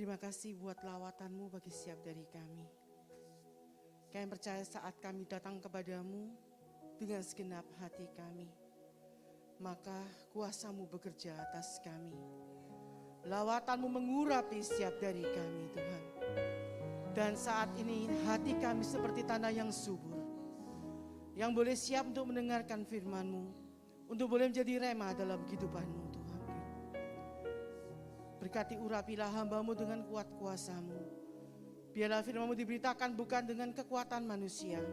Terima kasih buat lawatan-Mu bagi setiap dari kami. Kami percaya saat kami datang kepadamu dengan segenap hati kami, maka kuasa-Mu bekerja atas kami. Lawatan-Mu mengurapi setiap dari kami, Tuhan. Dan saat ini hati kami seperti tanah yang subur, yang boleh siap untuk mendengarkan firman-Mu, untuk boleh menjadi rema dalam kehidupan-Mu, Tuhan. Berkati urapilah hamba-Mu dengan kuat kuasa-Mu. Biarlah firman-Mu diberitakan bukan dengan kekuatan manusia,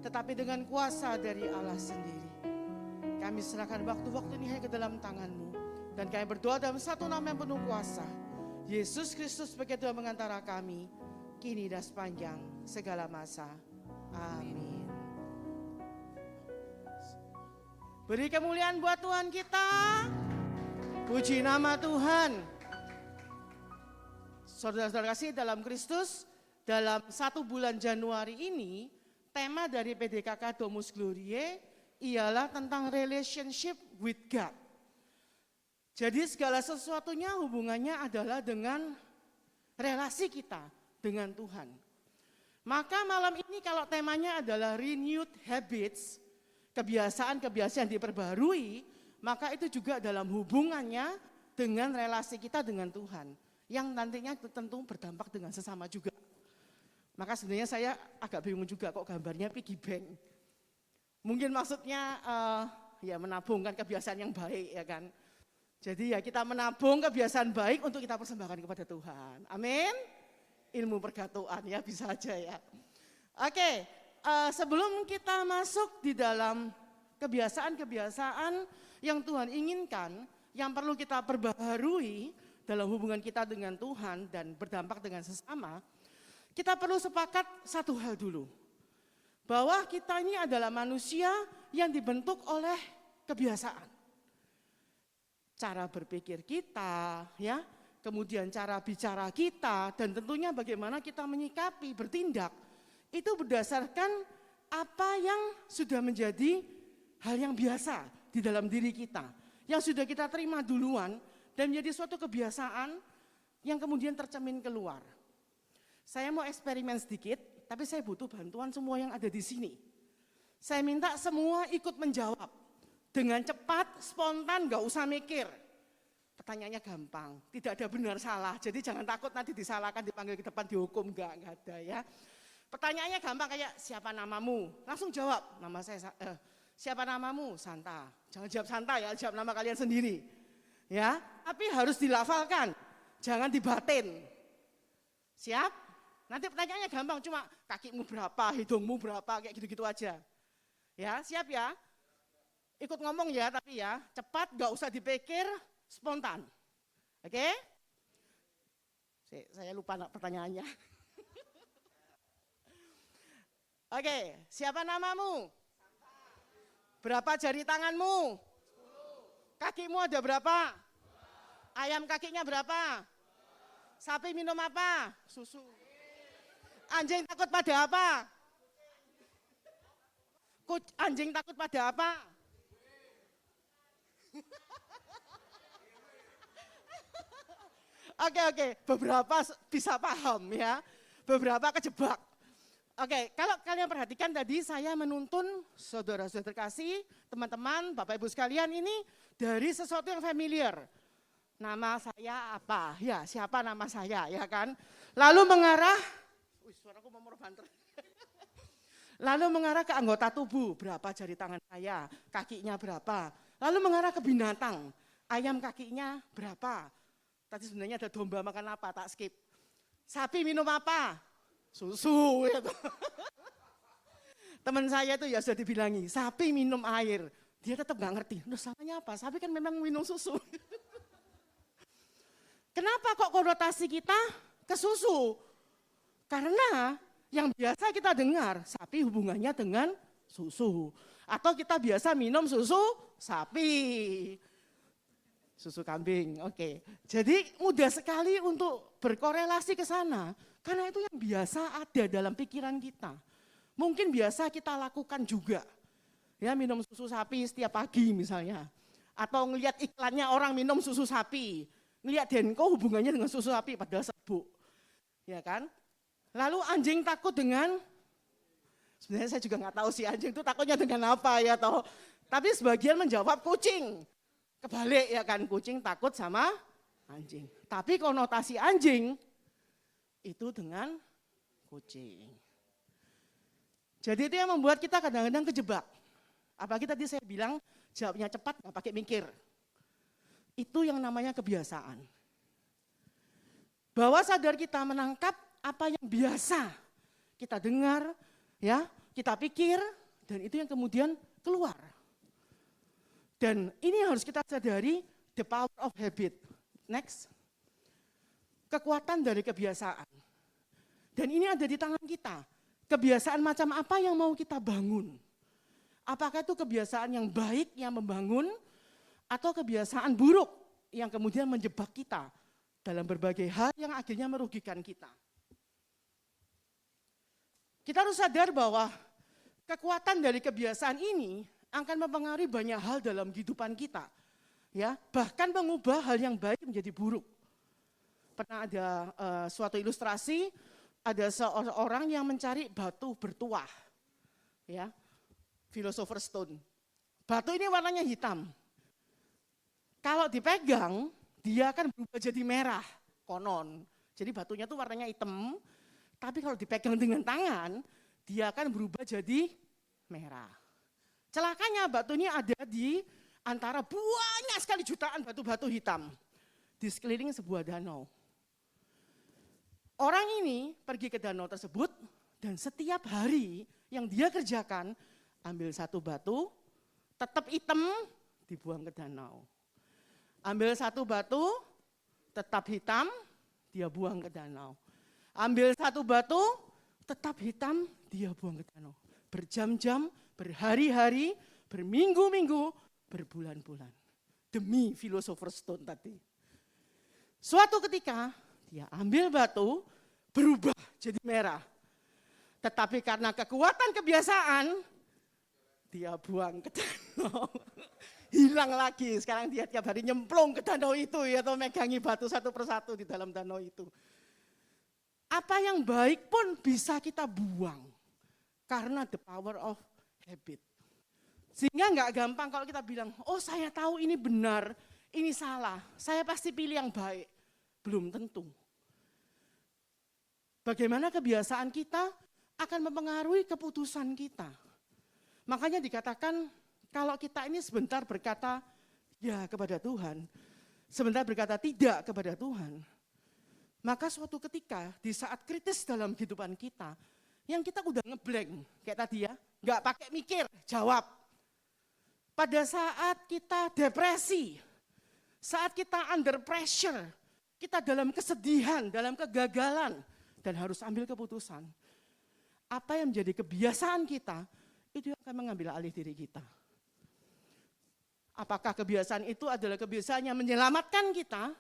tetapi dengan kuasa dari Allah sendiri. Kami serahkan waktu-waktu ini ke dalam tangan-Mu. Dan kami berdoa dalam satu nama yang penuh kuasa, Yesus Kristus sebagai Tuhan mengantara kami, kini dan sepanjang segala masa. Amin. Beri kemuliaan buat Tuhan kita. Puji nama Tuhan. Saudara-saudara kasih dalam Kristus, dalam 1 bulan Januari ini, tema dari PDKK Domus Gloriae ialah tentang relationship with God. Jadi segala sesuatunya hubungannya adalah dengan relasi kita dengan Tuhan. Maka malam ini kalau temanya adalah renewed habits, kebiasaan-kebiasaan diperbarui, maka itu juga dalam hubungannya dengan relasi kita dengan Tuhan, yang nantinya tentu berdampak dengan sesama juga. Maka sebenarnya saya agak bingung juga kok gambarnya piggy bank. Mungkin maksudnya ya menabungkan kebiasaan yang baik, ya kan. Jadi ya kita menabung kebiasaan baik untuk kita persembahkan kepada Tuhan. Amin. Ilmu pergatuan ya bisa aja ya. Oke, sebelum kita masuk di dalam kebiasaan-kebiasaan yang Tuhan inginkan, yang perlu kita perbaharui dalam hubungan kita dengan Tuhan dan berdampak dengan sesama, kita perlu sepakat satu hal dulu. Bahwa kita ini adalah manusia yang dibentuk oleh kebiasaan. Cara berpikir kita, ya, kemudian cara bicara kita, dan tentunya bagaimana kita menyikapi, bertindak, itu berdasarkan apa yang sudah menjadi hal yang biasa di dalam diri kita, yang sudah kita terima duluan, dan menjadi suatu kebiasaan yang kemudian tercermin keluar. Saya mau eksperimen sedikit, tapi saya butuh bantuan semua yang ada di sini. Saya minta semua ikut menjawab dengan cepat, spontan, gak usah mikir. Pertanyaannya gampang, tidak ada benar salah, jadi jangan takut nanti disalahkan, dipanggil ke depan, dihukum, gak ada ya. Pertanyaannya gampang kayak siapa namamu? Langsung jawab, nama saya. Siapa namamu? Santa. Jangan jawab Santa ya, jawab nama kalian sendiri. Ya, tapi harus dilafalkan, jangan dibatin. Siap? Nanti pertanyaannya gampang, cuma kakimu berapa, hidungmu berapa, kayak gitu-gitu aja. Ya, siap ya? Ikut ngomong ya, tapi ya cepat, gak usah dipikir, spontan. Oke? Saya lupa pertanyaannya. Oke, siapa namamu? Berapa jari tanganmu? Kakimu ada berapa? Ayam kakinya berapa? Sapi minum apa? Susu. Anjing takut pada apa? Anjing takut pada apa? Oke, beberapa bisa paham ya, beberapa kejebak. Oke, kalau kalian perhatikan tadi saya menuntun saudara-saudara kasih, teman-teman, Bapak Ibu sekalian ini dari sesuatu yang familiar. Nama saya apa? Ya, siapa nama saya, ya kan? Lalu mengarah, suaraku mau banter. Lalu mengarah ke anggota tubuh, berapa jari tangan saya, kakinya berapa. Lalu mengarah ke binatang, ayam kakinya berapa. Tadi sebenarnya ada domba makan apa, tak skip. Sapi minum apa? Susu. Gitu. Teman saya itu ya sudah dibilangi, sapi minum air. Dia tetap gak ngerti, loh salahnya apa? Sapi kan memang minum susu. Kenapa kok konotasi kita ke susu? Karena yang biasa kita dengar, sapi hubungannya dengan susu. Atau kita biasa minum susu sapi. Susu kambing, oke. Jadi mudah sekali untuk berkorelasi ke sana. Karena itu yang biasa ada dalam pikiran kita. Mungkin biasa kita lakukan juga. Ya, minum susu sapi setiap pagi misalnya. Atau ngelihat iklannya orang minum susu sapi. Ngelihat Denko hubungannya dengan susu sapi padahal serbuk. Ya kan? Lalu anjing takut dengan, sebenarnya saya juga nggak tahu sih anjing itu takutnya dengan apa ya toh. Tapi sebagian menjawab kucing. Kebalik ya kan, kucing takut sama anjing. Tapi konotasi anjing itu dengan kucing. Jadi itu yang membuat kita kadang-kadang kejebak. Apalagi tadi saya bilang jawabnya cepat nggak pakai mikir. Itu yang namanya kebiasaan. Bahwa sadar kita menangkap apa yang biasa kita dengar, ya, kita pikir, dan itu yang kemudian keluar. Dan ini harus kita sadari, the power of habit. Next. Kekuatan dari kebiasaan. Dan ini ada di tangan kita. Kebiasaan macam apa yang mau kita bangun? Apakah itu kebiasaan yang baik, yang membangun, atau kebiasaan buruk yang kemudian menjebak kita dalam berbagai hal yang akhirnya merugikan kita? Kita harus sadar bahwa kekuatan dari kebiasaan ini akan mempengaruhi banyak hal dalam kehidupan kita. Ya, bahkan mengubah hal yang baik menjadi buruk. Pernah ada suatu ilustrasi, ada seorang yang mencari batu bertuah. Ya, Philosopher's Stone. Batu ini warnanya hitam. Kalau dipegang, dia akan berubah jadi merah, konon. Jadi batunya itu warnanya hitam, tapi kalau dipegang dengan tangan, dia akan berubah jadi merah. Celakanya batu ini ada di antara banyak sekali jutaan batu-batu hitam di sekeliling sebuah danau. Orang ini pergi ke danau tersebut dan setiap hari yang dia kerjakan, ambil satu batu, tetap hitam, dibuang ke danau. Ambil satu batu, tetap hitam, dia buang ke danau. Ambil satu batu, tetap hitam, dia buang ke danau. Berjam-jam, berhari-hari, berminggu-minggu, berbulan-bulan. Demi Philosopher's Stone tadi. Suatu ketika, dia ambil batu, berubah jadi merah. Tetapi karena kekuatan kebiasaan, dia buang ke danau. Hilang lagi, sekarang dia tiap hari nyemplung ke danau itu, ya, atau megangi batu satu persatu di dalam danau itu. Apa yang baik pun bisa kita buang, karena the power of habit. Sehingga nggak gampang kalau kita bilang, oh saya tahu ini benar, ini salah, saya pasti pilih yang baik. Belum tentu. Bagaimana kebiasaan kita akan mempengaruhi keputusan kita. Makanya dikatakan, kalau kita ini sebentar berkata ya kepada Tuhan, sebentar berkata tidak kepada Tuhan, maka suatu ketika di saat kritis dalam kehidupan kita, yang kita udah ngeblank, kayak tadi ya, nggak pakai mikir, jawab. Pada saat kita depresi, saat kita under pressure, kita dalam kesedihan, dalam kegagalan, dan harus ambil keputusan. Apa yang menjadi kebiasaan kita, itu yang akan mengambil alih diri kita. Apakah kebiasaan itu adalah kebiasaan yang menyelamatkan kita,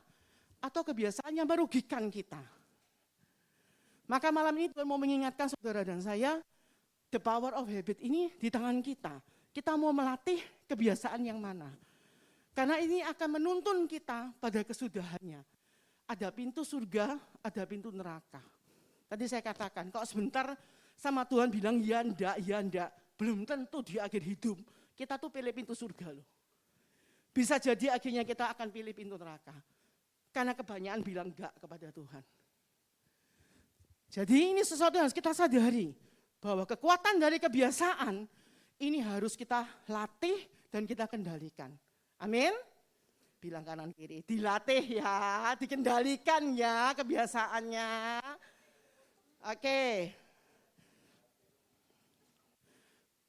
atau kebiasaan yang merugikan kita? Maka malam ini Tuhan mau mengingatkan saudara dan saya, the power of habit ini di tangan kita. Kita mau melatih kebiasaan yang mana. Karena ini akan menuntun kita pada kesudahannya. Ada pintu surga, ada pintu neraka. Tadi saya katakan, kalau sebentar sama Tuhan bilang ya enggak, belum tentu di akhir hidup. Kita tuh pilih pintu surga loh. Bisa jadi akhirnya kita akan pilih pintu neraka. Karena kebanyakan bilang enggak kepada Tuhan. Jadi ini sesuatu yang harus kita sadari. Bahwa kekuatan dari kebiasaan ini harus kita latih dan kita kendalikan. Amin. Bilang kanan kiri, dilatih ya, dikendalikan ya kebiasaannya. Oke.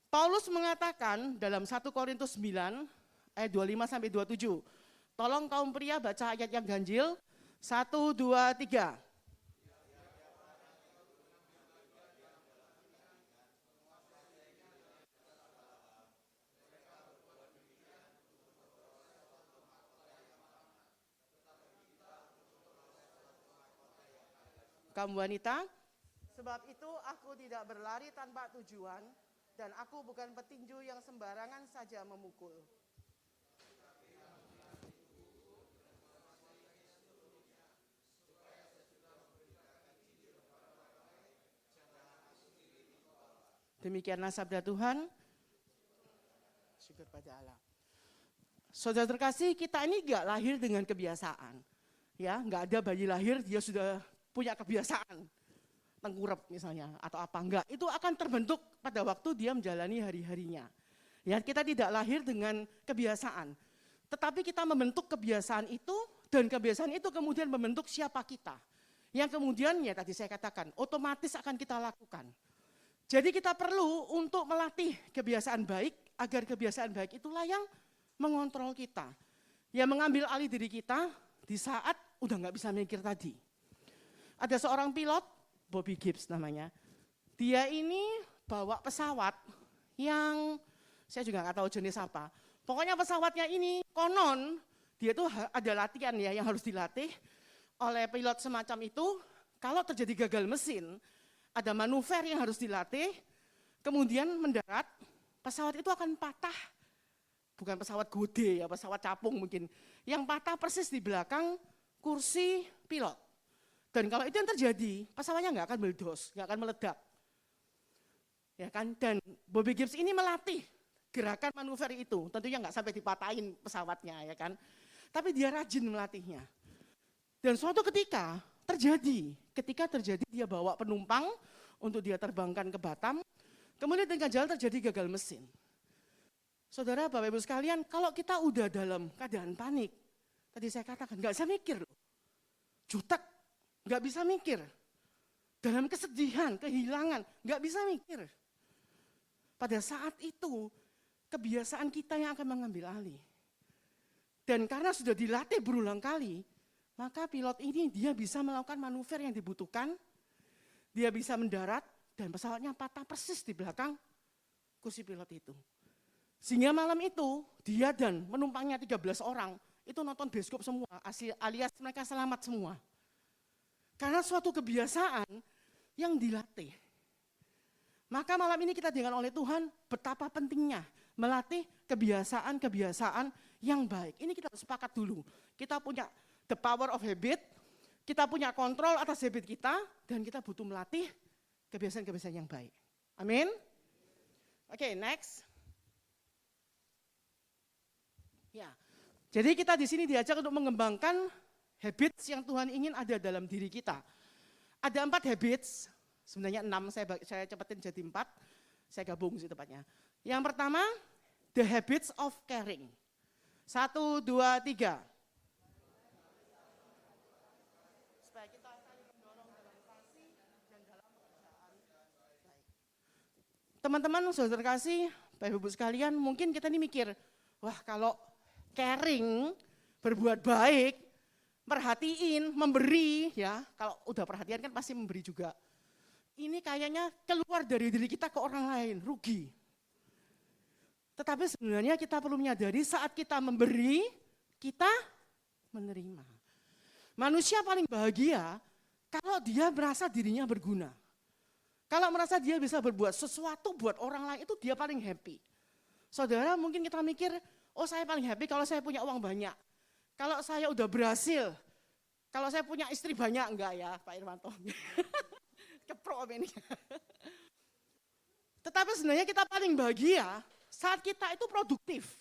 Paulus mengatakan dalam 1 Korintus 9 ayat 25 sampai 27. Tolong kaum pria baca ayat yang ganjil. 1, 2, 3. Kamu wanita, sebab itu aku tidak berlari tanpa tujuan, dan aku bukan petinju yang sembarangan saja memukul. Demikianlah sabda Tuhan. Syukur pada Allah. Saudara terkasih, kita ini enggak lahir dengan kebiasaan. Ya, enggak ada bayi lahir dia sudah punya kebiasaan. Tengkurap misalnya atau apa enggak. Itu akan terbentuk pada waktu dia menjalani hari-harinya. Ya, kita tidak lahir dengan kebiasaan. Tetapi kita membentuk kebiasaan itu dan kebiasaan itu kemudian membentuk siapa kita. Yang kemudian ya tadi saya katakan otomatis akan kita lakukan. Jadi kita perlu untuk melatih kebiasaan baik agar kebiasaan baik itulah yang mengontrol kita. Yang mengambil alih diri kita di saat udah nggak bisa mikir tadi. Ada seorang pilot, Bobby Gibbs namanya. Dia ini bawa pesawat yang saya juga nggak tahu jenis apa. Pokoknya pesawatnya ini konon dia tuh ada latihan ya yang harus dilatih oleh pilot semacam itu. Kalau terjadi gagal mesin, ada manuver yang harus dilatih, kemudian mendarat, pesawat itu akan patah. Bukan pesawat gede ya, pesawat capung mungkin. Yang patah persis di belakang kursi pilot. Dan kalau itu yang terjadi, pesawatnya nggak akan meledos, nggak akan meledak. Ya kan? Dan Bobby Gibbs ini melatih gerakan manuver itu. Tentunya nggak sampai dipatahin pesawatnya ya kan. Tapi dia rajin melatihnya. Dan suatu ketika terjadi dia bawa penumpang untuk dia terbangkan ke Batam, kemudian di tengah jalan terjadi gagal mesin. Saudara, Bapak Ibu sekalian, kalau kita udah dalam keadaan panik, tadi saya katakan, nggak bisa mikir loh. Jutek, nggak bisa mikir. Dalam kesedihan, kehilangan, nggak bisa mikir. Pada saat itu, kebiasaan kita yang akan mengambil alih. Dan karena sudah dilatih berulang kali, maka pilot ini dia bisa melakukan manuver yang dibutuhkan, dia bisa mendarat, dan pesawatnya patah persis di belakang kursi pilot itu. Sehingga malam itu dia dan penumpangnya 13 orang itu nonton bioskop semua, alias mereka selamat semua. Karena suatu kebiasaan yang dilatih. Maka malam ini kita diingatkan oleh Tuhan betapa pentingnya melatih kebiasaan-kebiasaan yang baik. Ini kita harus sepakat dulu. Kita punya the power of habit, kita punya kontrol atas habit kita, dan kita butuh melatih kebiasaan-kebiasaan yang baik. Amin. Oke, next. Ya, jadi kita di sini diajak untuk mengembangkan habits yang Tuhan ingin ada dalam diri kita. Ada 4 habits, sebenarnya 6, saya cepetin jadi 4, saya gabung sih tepatnya. Yang pertama, the habits of caring. 1, 2, 3. Supaya kita saling mendorong dalam kasih dan dalam pekerjaan baik. Teman-teman, saudara kasih, Bapak Ibu sekalian, mungkin kita ini mikir, wah kalau caring, berbuat baik, perhatiin, memberi, ya. Kalau udah perhatian kan pasti memberi juga. Ini kayaknya keluar dari diri kita ke orang lain, rugi. Tetapi sebenarnya kita perlu menyadari saat kita memberi, kita menerima. Manusia paling bahagia kalau dia merasa dirinya berguna. Kalau merasa dia bisa berbuat sesuatu buat orang lain, itu dia paling happy. Saudara, mungkin kita mikir, oh saya paling happy kalau saya punya uang banyak. Kalau saya udah berhasil, kalau saya punya istri banyak, enggak ya Pak Irwanto. Keprok ini. Tetapi sebenarnya kita paling bahagia saat kita itu produktif.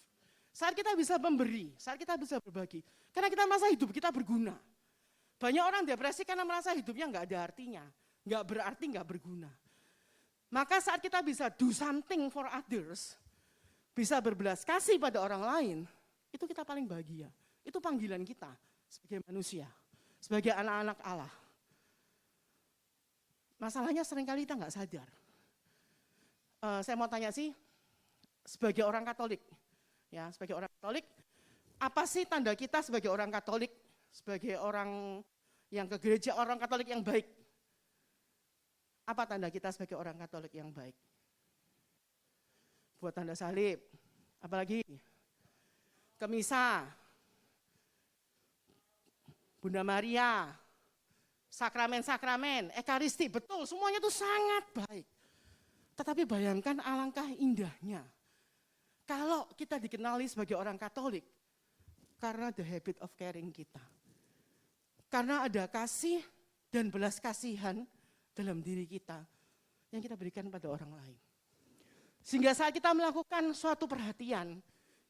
Saat kita bisa memberi, saat kita bisa berbagi. Karena kita merasa hidup kita berguna. Banyak orang depresi karena merasa hidupnya enggak ada artinya. Enggak berarti, enggak berguna. Maka saat kita bisa do something for others, bisa berbelas kasih pada orang lain, itu kita paling bahagia. Itu panggilan kita sebagai manusia, sebagai anak-anak Allah. Masalahnya seringkali kita nggak sadar. Saya mau tanya sih, sebagai orang Katolik, ya sebagai orang Katolik, apa sih tanda kita sebagai orang Katolik, sebagai orang yang ke gereja, orang Katolik yang baik? Apa tanda kita sebagai orang Katolik yang baik? Buat tanda salib, apalagi ke misa, Bunda Maria, sakramen-sakramen, ekaristi, betul semuanya itu sangat baik. Tetapi bayangkan alangkah indahnya kalau kita dikenali sebagai orang Katolik karena the habit of caring kita. Karena ada kasih dan belas kasihan dalam diri kita yang kita berikan pada orang lain. Sehingga saat kita melakukan suatu perhatian,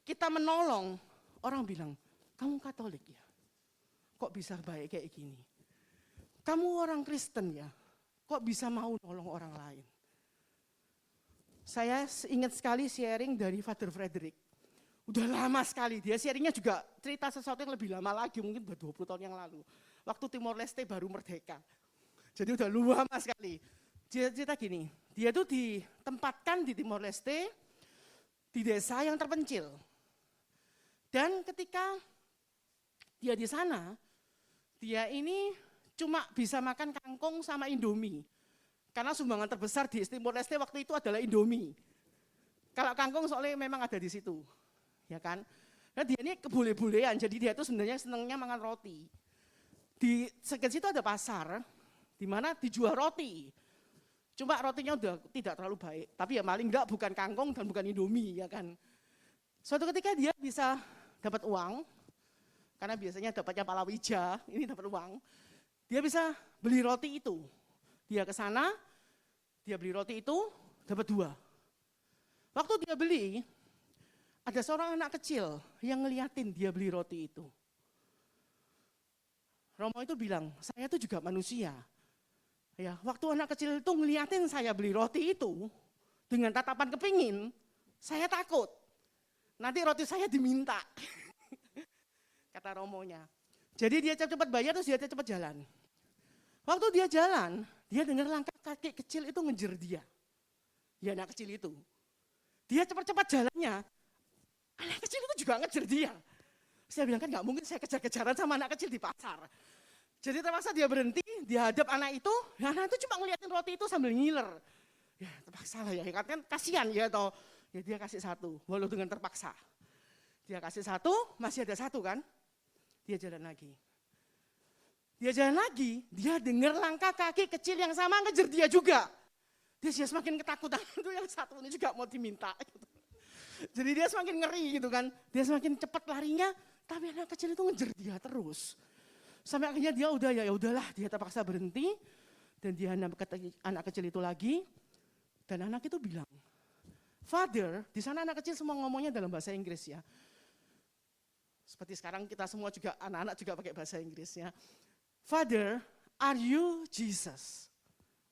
kita menolong, orang bilang, kamu Katolik ya? Kok bisa baik kayak gini? Kamu orang Kristen ya? Kok bisa mau nolong orang lain? Saya ingat sekali sharing dari Father Frederick. Udah lama sekali, dia sharingnya juga cerita sesuatu yang lebih lama lagi, mungkin udah 20 tahun yang lalu. Waktu Timor Leste baru merdeka. Jadi udah lama sekali. Dia cerita gini, dia tuh ditempatkan di Timor Leste, di desa yang terpencil. Dan ketika dia di sana, dia ini cuma bisa makan kangkung sama Indomie. Karena sumbangan terbesar di Timor Leste waktu itu adalah Indomie. Kalau kangkung soalnya memang ada di situ. Ya kan? Nah dia ini kebule-bulean, jadi dia itu sebenarnya senangnya makan roti. Di sekitar situ ada pasar, di mana dijual roti. Cuma rotinya udah tidak terlalu baik, tapi ya paling enggak bukan kangkung dan bukan Indomie, ya kan. Suatu ketika dia bisa dapat uang, karena biasanya dapatnya palawija, ini dapat uang. Dia bisa beli roti itu. Dia ke sana, dia beli roti itu, dapat 2. Waktu dia beli, ada seorang anak kecil yang ngeliatin dia beli roti itu. Romo itu bilang, saya itu juga manusia. Ya, waktu anak kecil itu ngeliatin saya beli roti itu, dengan tatapan kepingin, saya takut. Nanti roti saya diminta. Kata Romonya. Jadi dia cepat-cepat bayar, terus dia cepat jalan. Waktu dia jalan, dia dengar langkah kaki kecil itu ngejar dia. Ya anak kecil itu. Dia cepat-cepat jalannya, anak kecil itu juga ngejar dia. Saya bilang kan gak mungkin saya kejar-kejaran sama anak kecil di pasar. Jadi terpaksa dia berhenti, dia hadap anak itu, ya anak itu cuma ngeliatin roti itu sambil ngiler. Ya terpaksa lah ya, kan kasihan ya toh. Ya dia kasih 1, walau dengan terpaksa. Dia kasih 1, masih ada 1 kan. Dia jalan lagi. Dia jalan lagi, dia dengar langkah kaki kecil yang sama ngejar dia juga. Dia semakin ketakutan, itu yang 1 ini juga mau diminta. Gitu. Jadi dia semakin ngeri gitu kan, dia semakin cepat larinya, tapi anak kecil itu ngejar dia terus. Sampai akhirnya dia udah ya udahlah, dia terpaksa berhenti dan dia anak kecil itu lagi dan anak itu bilang, Father, di sana anak kecil semua ngomongnya dalam bahasa Inggris ya. Seperti sekarang kita semua juga anak-anak juga pakai bahasa Inggris ya. Father, are you Jesus?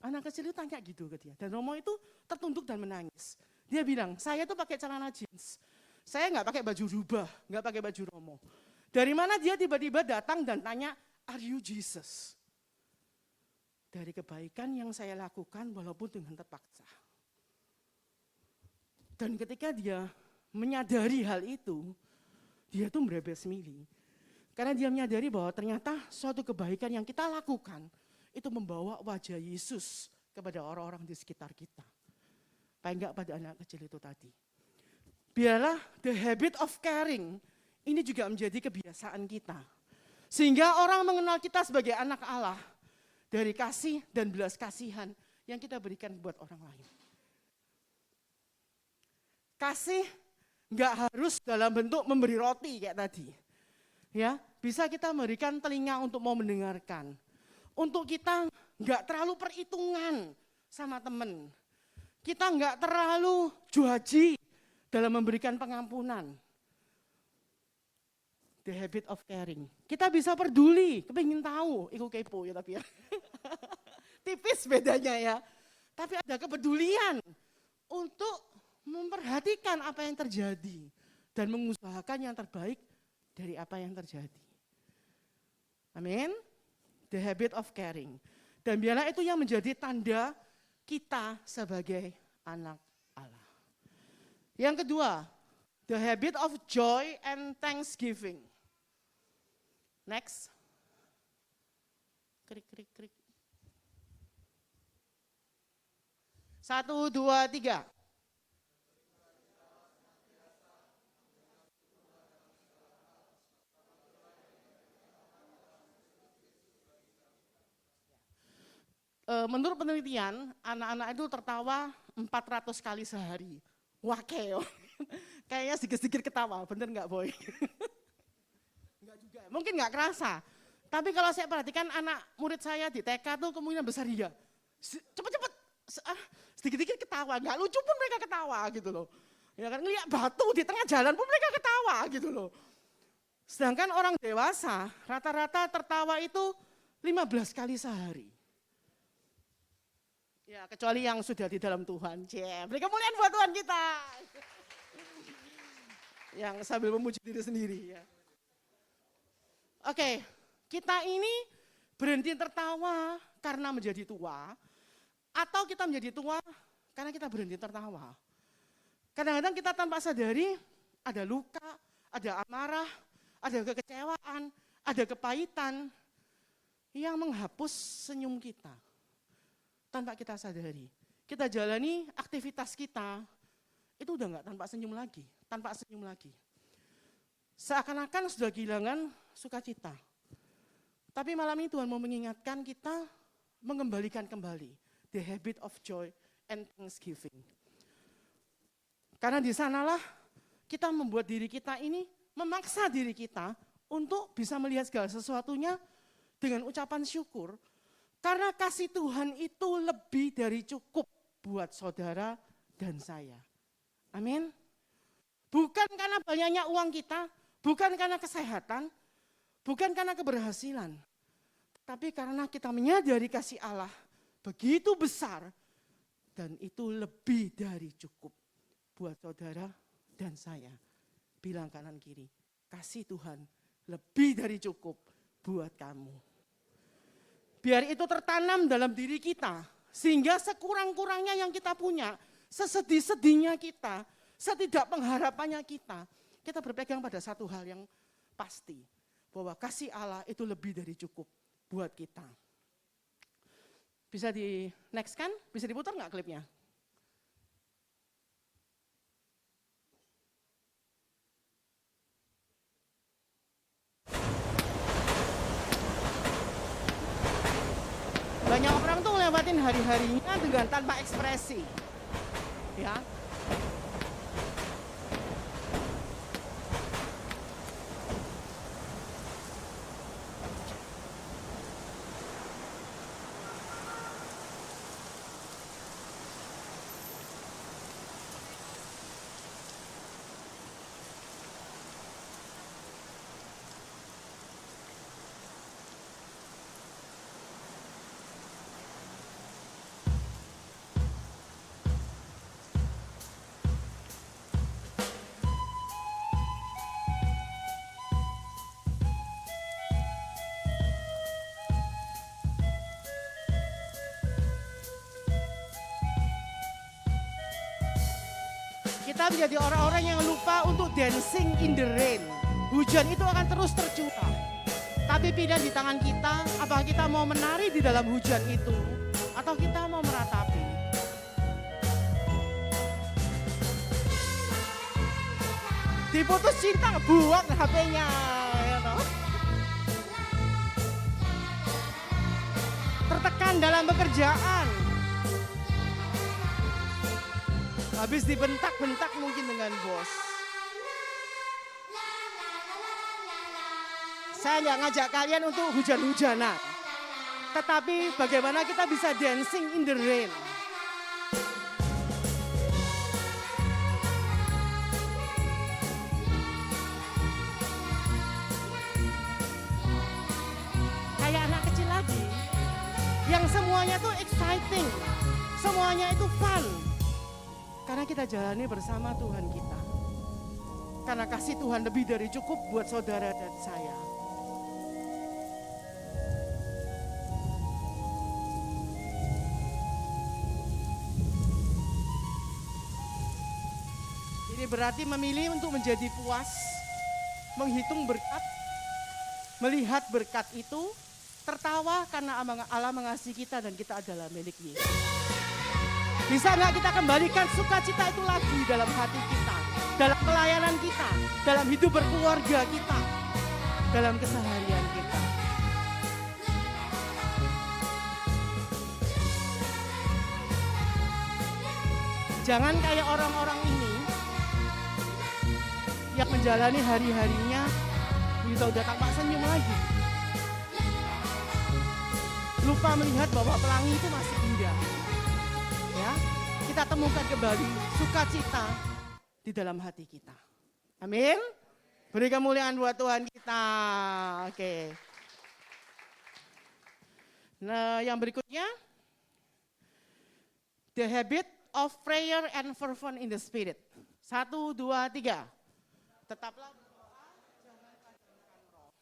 Anak kecil itu tanya gitu ke dia dan Romo itu tertunduk dan menangis. Dia bilang, saya tuh pakai celana jeans. Saya nggak pakai baju rubah, nggak pakai baju Romo. Dari mana dia tiba-tiba datang dan tanya, are you Jesus? Dari kebaikan yang saya lakukan walaupun dengan terpaksa. Dan ketika dia menyadari hal itu, dia tuh merebes mili. Karena dia menyadari bahwa ternyata suatu kebaikan yang kita lakukan, itu membawa wajah Yesus kepada orang-orang di sekitar kita. Paling enggak pada anak kecil itu tadi. Biarlah the habit of caring, ini juga menjadi kebiasaan kita. Sehingga orang mengenal kita sebagai anak Allah dari kasih dan belas kasihan yang kita berikan buat orang lain. Kasih enggak harus dalam bentuk memberi roti kayak tadi. Ya, bisa kita memberikan telinga untuk mau mendengarkan. Untuk kita enggak terlalu perhitungan sama teman. Kita enggak terlalu juaji dalam memberikan pengampunan. The habit of caring. Kita bisa peduli, kepingin tahu, ikut kepo ya tapi ya. Tipis bedanya ya. Tapi ada kepedulian untuk memperhatikan apa yang terjadi dan mengusahakan yang terbaik dari apa yang terjadi. Amin. The habit of caring. Dan biarlah itu yang menjadi tanda kita sebagai anak Allah. Yang kedua, the habit of joy and thanksgiving. Next. Krik, krik, krik. 1, 2, 3. Menurut penelitian, anak-anak itu tertawa 400 kali sehari. Wah keo. Kayaknya sedikit-sedikit ketawa, bener nggak Boy? Enggak juga, mungkin nggak kerasa. Tapi kalau saya perhatikan anak murid saya di TK tuh kemungkinan besar dia. Cepet-cepet, sedikit-sedikit ketawa, nggak lucu pun mereka ketawa gitu loh. Ya kan, ngeliat batu di tengah jalan pun mereka ketawa gitu loh. Sedangkan orang dewasa rata-rata tertawa itu 15 kali sehari. Ya, kecuali yang sudah di dalam Tuhan. Beri kemuliaan buat Tuhan kita. Yang sambil memuji diri sendiri ya. Oke, kita ini berhenti tertawa karena menjadi tua, atau kita menjadi tua karena kita berhenti tertawa. Kadang-kadang kita tanpa sadari ada luka, ada amarah, ada kekecewaan, ada kepahitan yang menghapus senyum kita tanpa kita sadari. Kita jalani aktivitas kita, itu udah enggak tanpa senyum lagi. Seakan-akan sudah kehilangan sukacita. Tapi malam ini Tuhan mau mengingatkan kita mengembalikan kembali the habit of joy and thanksgiving. Karena di sanalah kita membuat diri kita ini, memaksa diri kita untuk bisa melihat segala sesuatunya dengan ucapan syukur. Karena kasih Tuhan itu lebih dari cukup buat saudara dan saya. Amin. Bukan karena banyaknya uang kita, bukan karena kesehatan, bukan karena keberhasilan. Tapi karena kita menyadari kasih Allah begitu besar dan itu lebih dari cukup buat saudara dan saya. Bilang kanan kiri, kasih Tuhan lebih dari cukup buat kamu. Biar itu tertanam dalam diri kita, sehingga sekurang-kurangnya yang kita punya, sesedih-sedihnya kita, setidak pengharapannya kita berpegang pada satu hal yang pasti, bahwa kasih Allah itu lebih dari cukup buat kita. Bisa di next kan? Bisa diputar nggak klipnya? Banyak orang tuh ngelewatin hari-harinya dengan tanpa ekspresi. Ya. Kita menjadi orang-orang yang lupa untuk dancing in the rain. Hujan itu akan terus tercurah. Tapi pilihan di tangan kita, apakah kita mau menari di dalam hujan itu, atau kita mau meratapi. Diputus cinta, buang HP-nya. Ya toh? Tertekan dalam pekerjaan. Habis dibentak-bentak mungkin dengan bos. Saya nggak ngajak kalian untuk hujan-hujanan. Tetapi bagaimana kita bisa dancing in the rain. Kayak anak kecil lagi. Yang semuanya tuh exciting. Semuanya itu fun. Karena kita jalani bersama Tuhan kita. Karena kasih Tuhan lebih dari cukup buat saudara dan saya. Ini berarti memilih untuk menjadi puas, menghitung berkat, melihat berkat itu, tertawa karena Allah mengasihi kita dan kita adalah milik Yesus. Bisa nggak kita kembalikan sukacita itu lagi dalam hati kita, dalam pelayanan kita, dalam hidup berkeluarga kita, dalam keseharian kita. Jangan kayak orang-orang ini yang menjalani hari-harinya kita udah tampak senyum lagi. Lupa melihat bahwa pelangi itu masih indah. ya. Kita temukan kembali sukacita di dalam hati kita. Amin. Beri kemuliaan buat Tuhan kita. Oke. Nah, yang berikutnya, the habit of prayer and fervent in the spirit. 1, 2, 3. Tetaplah berdoa, jangan padamkan roh.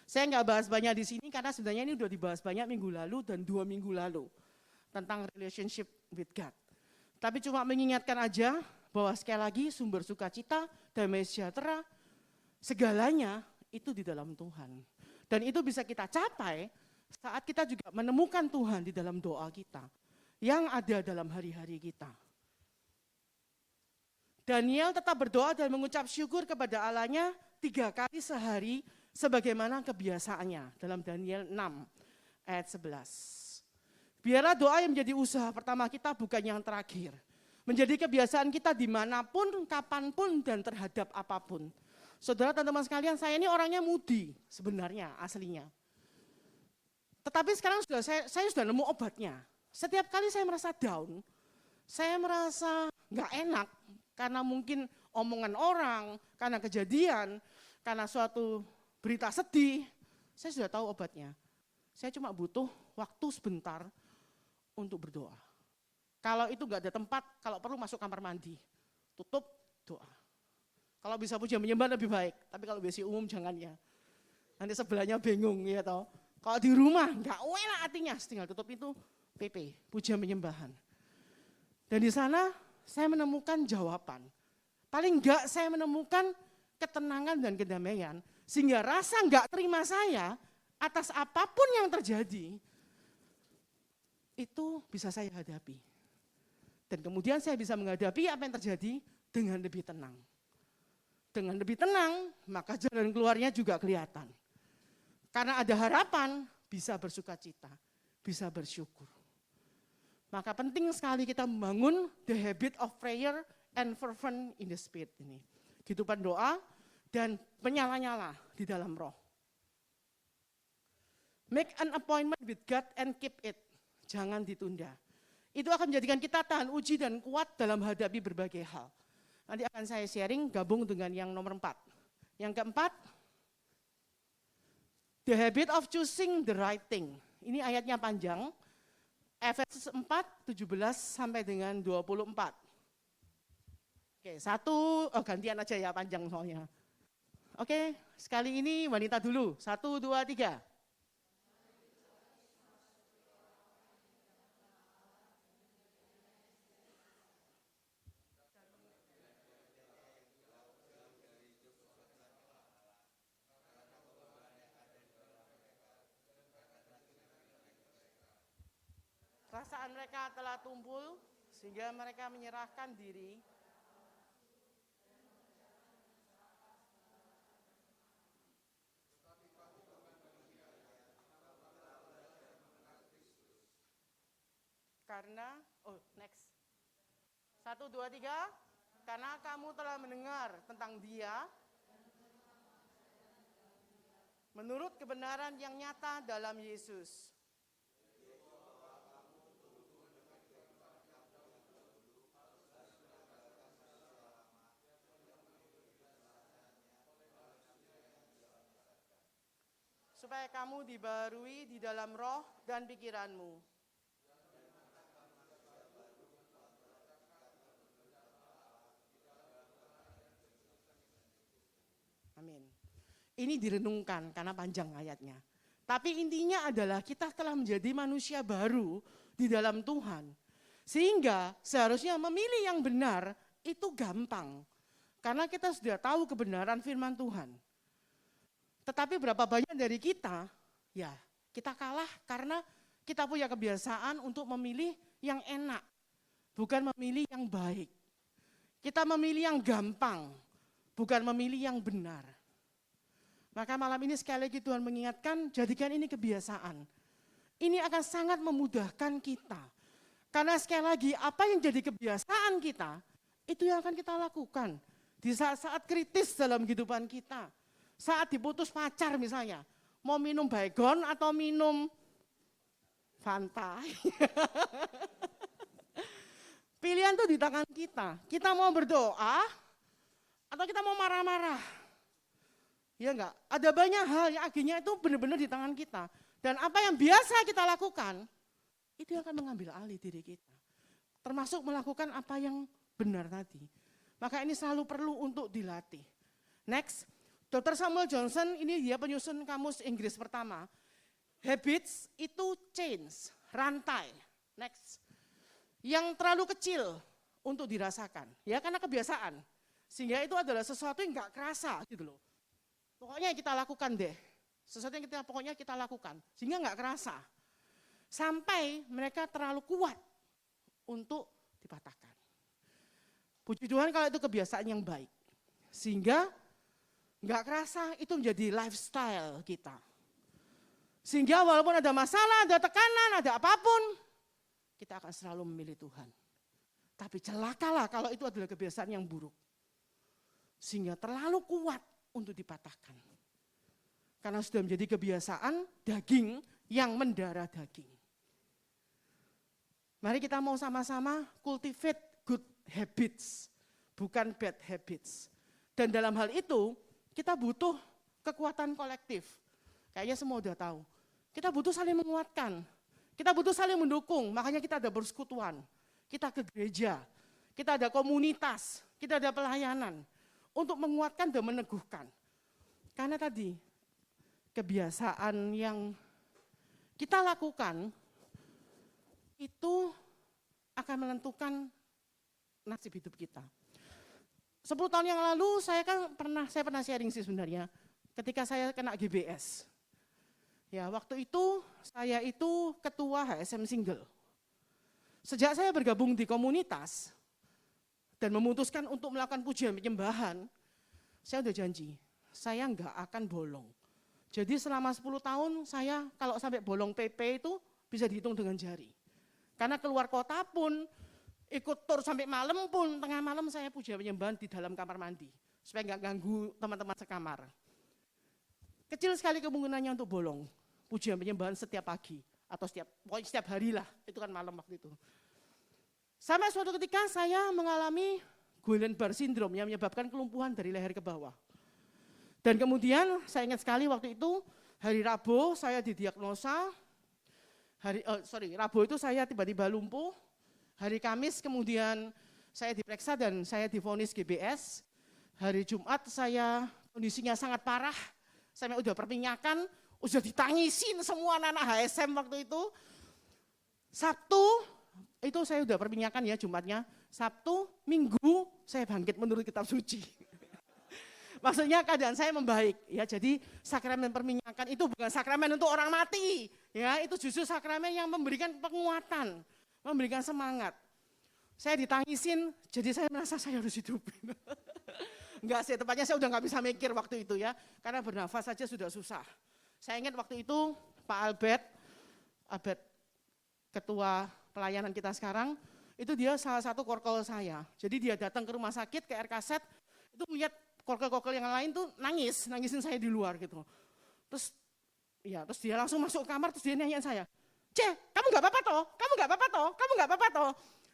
Saya nggak bahas banyak di sini karena sebenarnya ini udah dibahas banyak minggu lalu dan 2 minggu lalu tentang relationship with God. Tapi cuma mengingatkan aja bahwa sekali lagi sumber sukacita, damai sejahtera, segalanya itu di dalam Tuhan. Dan itu bisa kita capai saat kita juga menemukan Tuhan di dalam doa kita yang ada dalam hari-hari kita. Daniel tetap berdoa dan mengucap syukur kepada Allahnya 3 kali sehari sebagaimana kebiasaannya dalam Daniel 6 ayat 11. Biarlah doa yang menjadi usaha pertama kita bukan yang terakhir. Menjadi kebiasaan kita dimanapun, kapanpun, dan terhadap apapun. Saudara, teman-teman sekalian, saya ini orangnya moody sebenarnya aslinya. Tetapi sekarang saya sudah nemu obatnya. Setiap kali saya merasa down, saya merasa nggak enak karena mungkin omongan orang, karena kejadian, karena suatu berita sedih, saya sudah tahu obatnya. Saya cuma butuh waktu sebentar untuk berdoa. Kalau itu nggak ada tempat, kalau perlu masuk kamar mandi, tutup, doa. Kalau bisa puja menyembah lebih baik, tapi kalau WC umum jangan ya. Nanti sebelahnya bingung ya toh. Kalau di rumah nggak enak hatinya, tinggal tutup itu PP, puja menyembahan. Dan di sana saya menemukan jawaban. Paling enggak saya menemukan ketenangan dan kedamaian, sehingga rasa enggak terima saya atas apapun yang terjadi, itu bisa saya hadapi. Dan kemudian saya bisa menghadapi apa yang terjadi dengan lebih tenang. Dengan lebih tenang, maka jalan keluarnya juga kelihatan. Karena ada harapan, bisa bersukacita, bisa bersyukur. Maka penting sekali kita membangun the habit of prayer and fervent in the spirit ini. Kehidupan doa dan menyala-nyala di dalam roh. Make an appointment with God and keep it. Jangan ditunda. Itu akan menjadikan kita tahan uji dan kuat dalam menghadapi berbagai hal. Nanti akan saya sharing gabung dengan yang nomor 4. Yang keempat, the habit of choosing the right thing. Ini ayatnya panjang. Efesus 4, 17 sampai dengan 24. Oke, gantian aja ya panjang soalnya. Oke, sekali ini wanita dulu. 1, 2, 3. Perasaan mereka telah tumpul sehingga mereka menyerahkan diri karena, next. 1, 2, 3. Karena kamu telah mendengar tentang dia menurut kebenaran yang nyata dalam Yesus. Supaya kamu dibaharui di dalam roh dan pikiranmu. Amin. Ini direnungkan karena panjang ayatnya. Tapi intinya adalah kita telah menjadi manusia baru di dalam Tuhan. Sehingga seharusnya memilih yang benar itu gampang. Karena kita sudah tahu kebenaran firman Tuhan. Tetapi berapa banyak dari kita, ya kita kalah karena kita punya kebiasaan untuk memilih yang enak, bukan memilih yang baik. Kita memilih yang gampang, bukan memilih yang benar. Maka malam ini sekali lagi Tuhan mengingatkan, jadikan ini kebiasaan. Ini akan sangat memudahkan kita. Karena sekali lagi apa yang jadi kebiasaan kita, itu yang akan kita lakukan di saat-saat kritis dalam kehidupan kita. Saat diputus pacar misalnya, mau minum baygon atau minum Fanta. Pilihan tuh di tangan kita. Kita mau berdoa atau kita mau marah-marah. Ya enggak? Ada banyak hal yang akhirnya itu benar-benar di tangan kita. Dan apa yang biasa kita lakukan, itu akan mengambil alih diri kita. Termasuk melakukan apa yang benar tadi. Maka ini selalu perlu untuk dilatih. Next, Dr. Samuel Johnson ini dia penyusun kamus Inggris pertama. Habits itu chains, rantai. Next. Yang terlalu kecil untuk dirasakan, ya karena kebiasaan. Sehingga itu adalah sesuatu yang enggak kerasa gitu loh. Pokoknya kita lakukan deh. Sesuatu yang pokoknya kita lakukan, sehingga enggak kerasa. Sampai mereka terlalu kuat untuk dipatahkan. Puji Tuhan kalau itu kebiasaan yang baik. Sehingga enggak kerasa itu menjadi lifestyle kita. Sehingga walaupun ada masalah, ada tekanan, ada apapun, kita akan selalu memilih Tuhan. Tapi celakalah kalau itu adalah kebiasaan yang buruk. Sehingga terlalu kuat untuk dipatahkan. Karena sudah menjadi kebiasaan daging yang mendarah daging. Mari kita mau sama-sama cultivate good habits, bukan bad habits. Dan dalam hal itu kita butuh kekuatan kolektif. Kayaknya semua udah tahu. Kita butuh saling menguatkan. Kita butuh saling mendukung, makanya kita ada persekutuan, kita ke gereja, kita ada komunitas, kita ada pelayanan untuk menguatkan dan meneguhkan. Karena tadi kebiasaan yang kita lakukan itu akan menentukan nasib hidup kita. 10 tahun yang lalu saya pernah sharing sih sebenarnya ketika saya kena GBS. Ya, waktu itu saya itu ketua HSM Single. Sejak saya bergabung di komunitas dan memutuskan untuk melakukan pujian penyembahan, saya udah janji, saya enggak akan bolong. Jadi selama 10 tahun saya kalau sampai bolong PP itu bisa dihitung dengan jari. Karena keluar kota pun, ikut tur sampai malam pun, tengah malam saya pujian penyembahan di dalam kamar mandi. Supaya enggak ganggu teman-teman sekamar. Kecil sekali kemungkinannya untuk bolong. Pujian penyembahan setiap pagi atau pokoknya setiap hari lah, itu kan malam waktu itu. Sampai suatu ketika saya mengalami Guillain-Barré syndrome yang menyebabkan kelumpuhan dari leher ke bawah. Dan kemudian saya ingat sekali waktu itu hari Rabu saya didiagnosa, Rabu itu saya tiba-tiba lumpuh, hari Kamis kemudian saya diperiksa dan saya divonis GBS, hari Jumat saya kondisinya sangat parah, saya udah perminyakan, udah ditangisin semua anak HSM waktu itu. Sabtu itu saya udah perminyakan ya Jumatnya. Sabtu, Minggu saya bangkit menurut kitab suci. Maksudnya keadaan saya membaik ya. Jadi sakramen perminyakan itu bukan sakramen untuk orang mati. Ya, itu justru sakramen yang memberikan penguatan, memberikan semangat. Saya ditangisin, jadi saya merasa saya harus hidupin. Enggak sih, tepatnya saya udah nggak bisa mikir waktu itu ya. Karena bernafas saja sudah susah. Saya ingat waktu itu Pak Albert ketua pelayanan kita sekarang, itu dia salah satu korkel saya. Jadi dia datang ke rumah sakit, ke RKZ, itu melihat korkel-korkel yang lain tuh nangisin saya di luar gitu. Terus dia langsung masuk ke kamar, terus dia nanyain saya, kamu nggak apa-apa toh? Kamu nggak apa-apa toh? Kamu nggak apa-apa toh?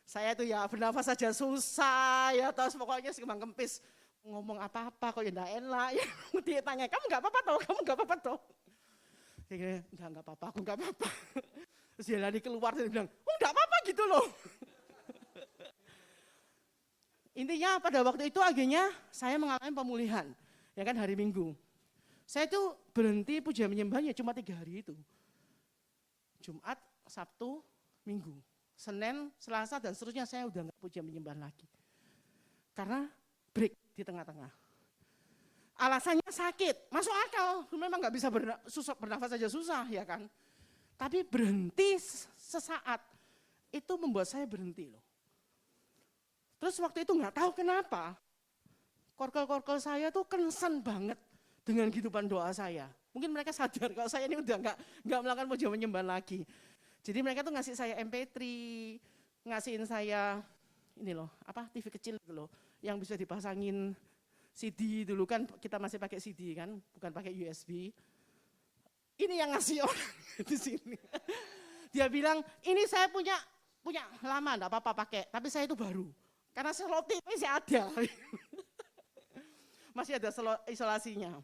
Saya tuh ya bernafas saja susah ya, terus pokoknya sekembang kempis ngomong apa-apa kok ya enggak enak ya. Dia tanya, kamu nggak apa-apa toh? Kamu nggak apa-apa toh? Saya kira, enggak apa-apa, aku enggak apa-apa. Terus dia lari keluar dan bilang, enggak apa-apa gitu loh. Intinya pada waktu itu akhirnya saya mengalami pemulihan, ya kan hari Minggu. Saya itu berhenti pujian penyembahannya cuma 3 hari itu. Jumat, Sabtu, Minggu. Senin, Selasa dan seterusnya saya udah enggak pujian penyembahan lagi. Karena break di tengah-tengah. Alasannya sakit, masuk akal, memang nggak bisa bernafas saja susah ya kan. Tapi berhenti sesaat, itu membuat saya berhenti loh. Terus waktu itu nggak tahu kenapa, korkel-korkel saya tuh concern banget dengan kehidupan doa saya. Mungkin mereka sadar kalau saya ini udah nggak melakukan pujian penyembahan lagi. Jadi mereka tuh ngasih saya MP3, ngasihin saya ini loh, TV kecil gitu loh, yang bisa dipasangin CD dulu kan kita masih pakai CD kan, bukan pakai USB. Ini yang ngasih orang di sini. Dia bilang, ini saya punya punya lama, enggak apa-apa pakai. Tapi saya itu baru. Karena selotip masih ada. Masih ada isolasinya.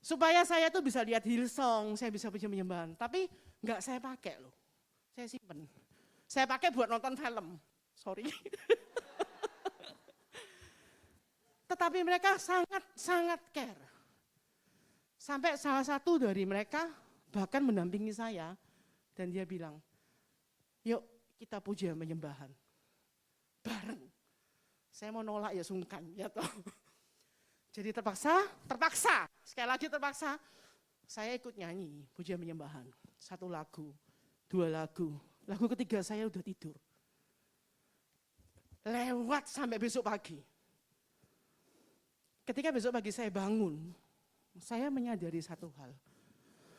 Supaya saya tuh bisa lihat Hillsong, saya bisa puji penyembahan. Tapi enggak saya pakai loh. Saya simpen. Saya pakai buat nonton film. Sorry. Tetapi mereka sangat care. Sampai salah satu dari mereka bahkan mendampingi saya. Dan dia bilang, yuk kita puji penyembahan. Bareng. Saya mau nolak ya sungkan. Ya toh. Jadi terpaksa. Sekali lagi terpaksa. Saya ikut nyanyi puji penyembahan. 1 lagu, 2 lagu. Lagu ketiga saya udah tidur. Lewat sampai besok pagi. Ketika besok pagi saya bangun, saya menyadari satu hal.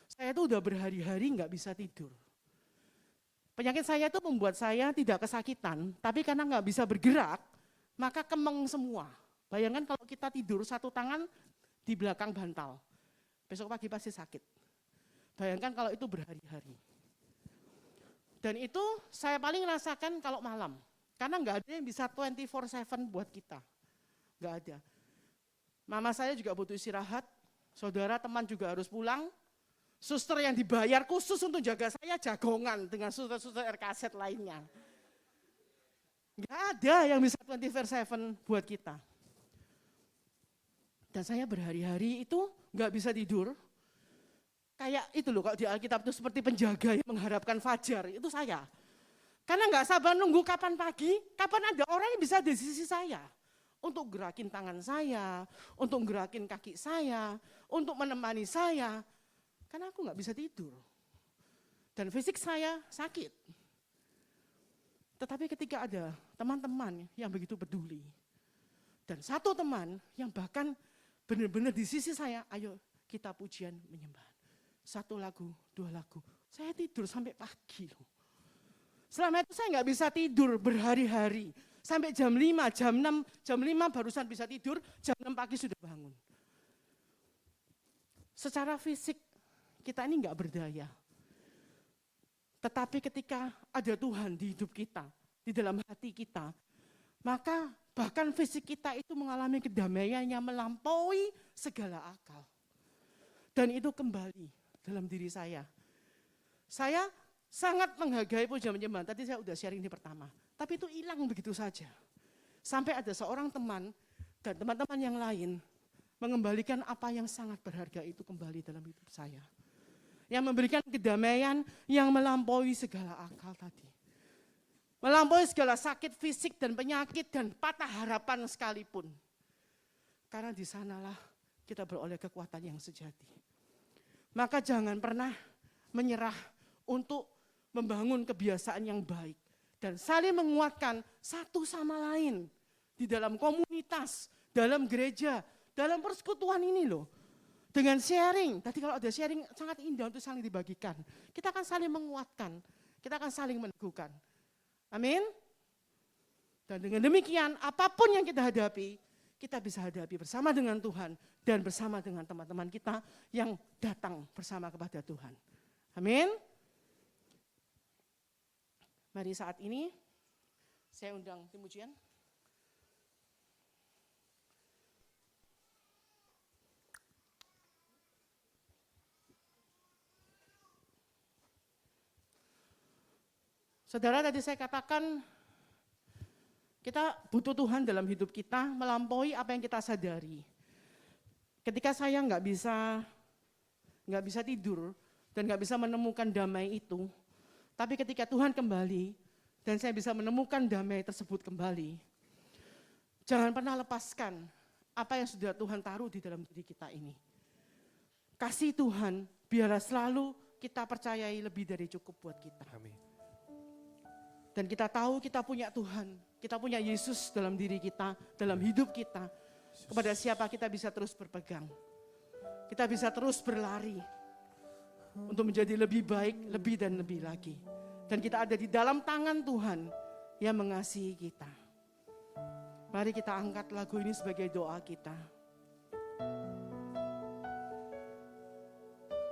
Saya itu udah berhari-hari nggak bisa tidur. Penyakit saya itu membuat saya tidak kesakitan, tapi karena nggak bisa bergerak, maka kemeng semua. Bayangkan kalau kita tidur satu tangan di belakang bantal, besok pagi pasti sakit. Bayangkan kalau itu berhari-hari. Dan itu saya paling rasakan kalau malam, karena nggak ada yang bisa 24/7 buat kita. Nggak ada. Mama saya juga butuh istirahat, saudara teman juga harus pulang, suster yang dibayar khusus untuk jaga saya jagongan dengan suster-suster RKZ lainnya. Nggak ada yang bisa 24/7 buat kita. Dan saya berhari-hari itu nggak bisa tidur. Kayak itu loh, kalau di Alkitab itu seperti penjaga yang mengharapkan fajar, itu saya. Karena nggak sabar nunggu kapan pagi, kapan ada orang yang bisa di sisi saya. Untuk gerakin tangan saya, untuk gerakin kaki saya, untuk menemani saya. Karena aku nggak bisa tidur. Dan fisik saya sakit. Tetapi ketika ada teman-teman yang begitu peduli. Dan satu teman yang bahkan benar-benar di sisi saya, ayo kita pujian menyembah. 1 lagu, 2 lagu. Saya tidur sampai pagi loh. Selama itu saya nggak bisa tidur berhari-hari. Sampai jam 5, jam 5 barusan bisa tidur, jam 6 pagi sudah bangun. Secara fisik kita ini nggak berdaya. Tetapi ketika ada Tuhan di hidup kita, di dalam hati kita, maka bahkan fisik kita itu mengalami kedamaian yang melampaui segala akal. Dan itu kembali dalam diri saya. Saya sangat menghargai pujian penyembahan, tadi saya udah sharing di pertama. Tapi itu hilang begitu saja. Sampai ada seorang teman dan teman-teman yang lain mengembalikan apa yang sangat berharga itu kembali dalam hidup saya. Yang memberikan kedamaian yang melampaui segala akal tadi. Melampaui segala sakit fisik dan penyakit dan patah harapan sekalipun. Karena di sanalah kita beroleh kekuatan yang sejati. Maka jangan pernah menyerah untuk membangun kebiasaan yang baik. Dan saling menguatkan satu sama lain di dalam komunitas, dalam gereja, dalam persekutuan ini loh. Dengan sharing, tadi kalau ada sharing sangat indah untuk saling dibagikan. Kita akan saling menguatkan, kita akan saling meneguhkan. Amin. Dan dengan demikian apapun yang kita hadapi, kita bisa hadapi bersama dengan Tuhan dan bersama dengan teman-teman kita yang datang bersama kepada Tuhan. Amin. Mari saat ini saya undang tim ujian. Saudara, tadi saya katakan kita butuh Tuhan dalam hidup kita melampaui apa yang kita sadari. Ketika saya nggak bisa tidur dan nggak bisa menemukan damai itu, tapi ketika Tuhan kembali dan saya bisa menemukan damai tersebut kembali, jangan pernah lepaskan apa yang sudah Tuhan taruh di dalam diri kita ini. Kasih Tuhan biarlah selalu kita percayai lebih dari cukup buat kita. Amin. Dan kita tahu kita punya Tuhan, kita punya Yesus dalam diri kita, dalam hidup kita. Kepada siapa kita bisa terus berpegang. Kita bisa terus berlari untuk menjadi lebih baik, lebih dan lebih lagi. Dan kita ada di dalam tangan Tuhan yang mengasihi kita. Mari kita angkat lagu ini sebagai doa kita.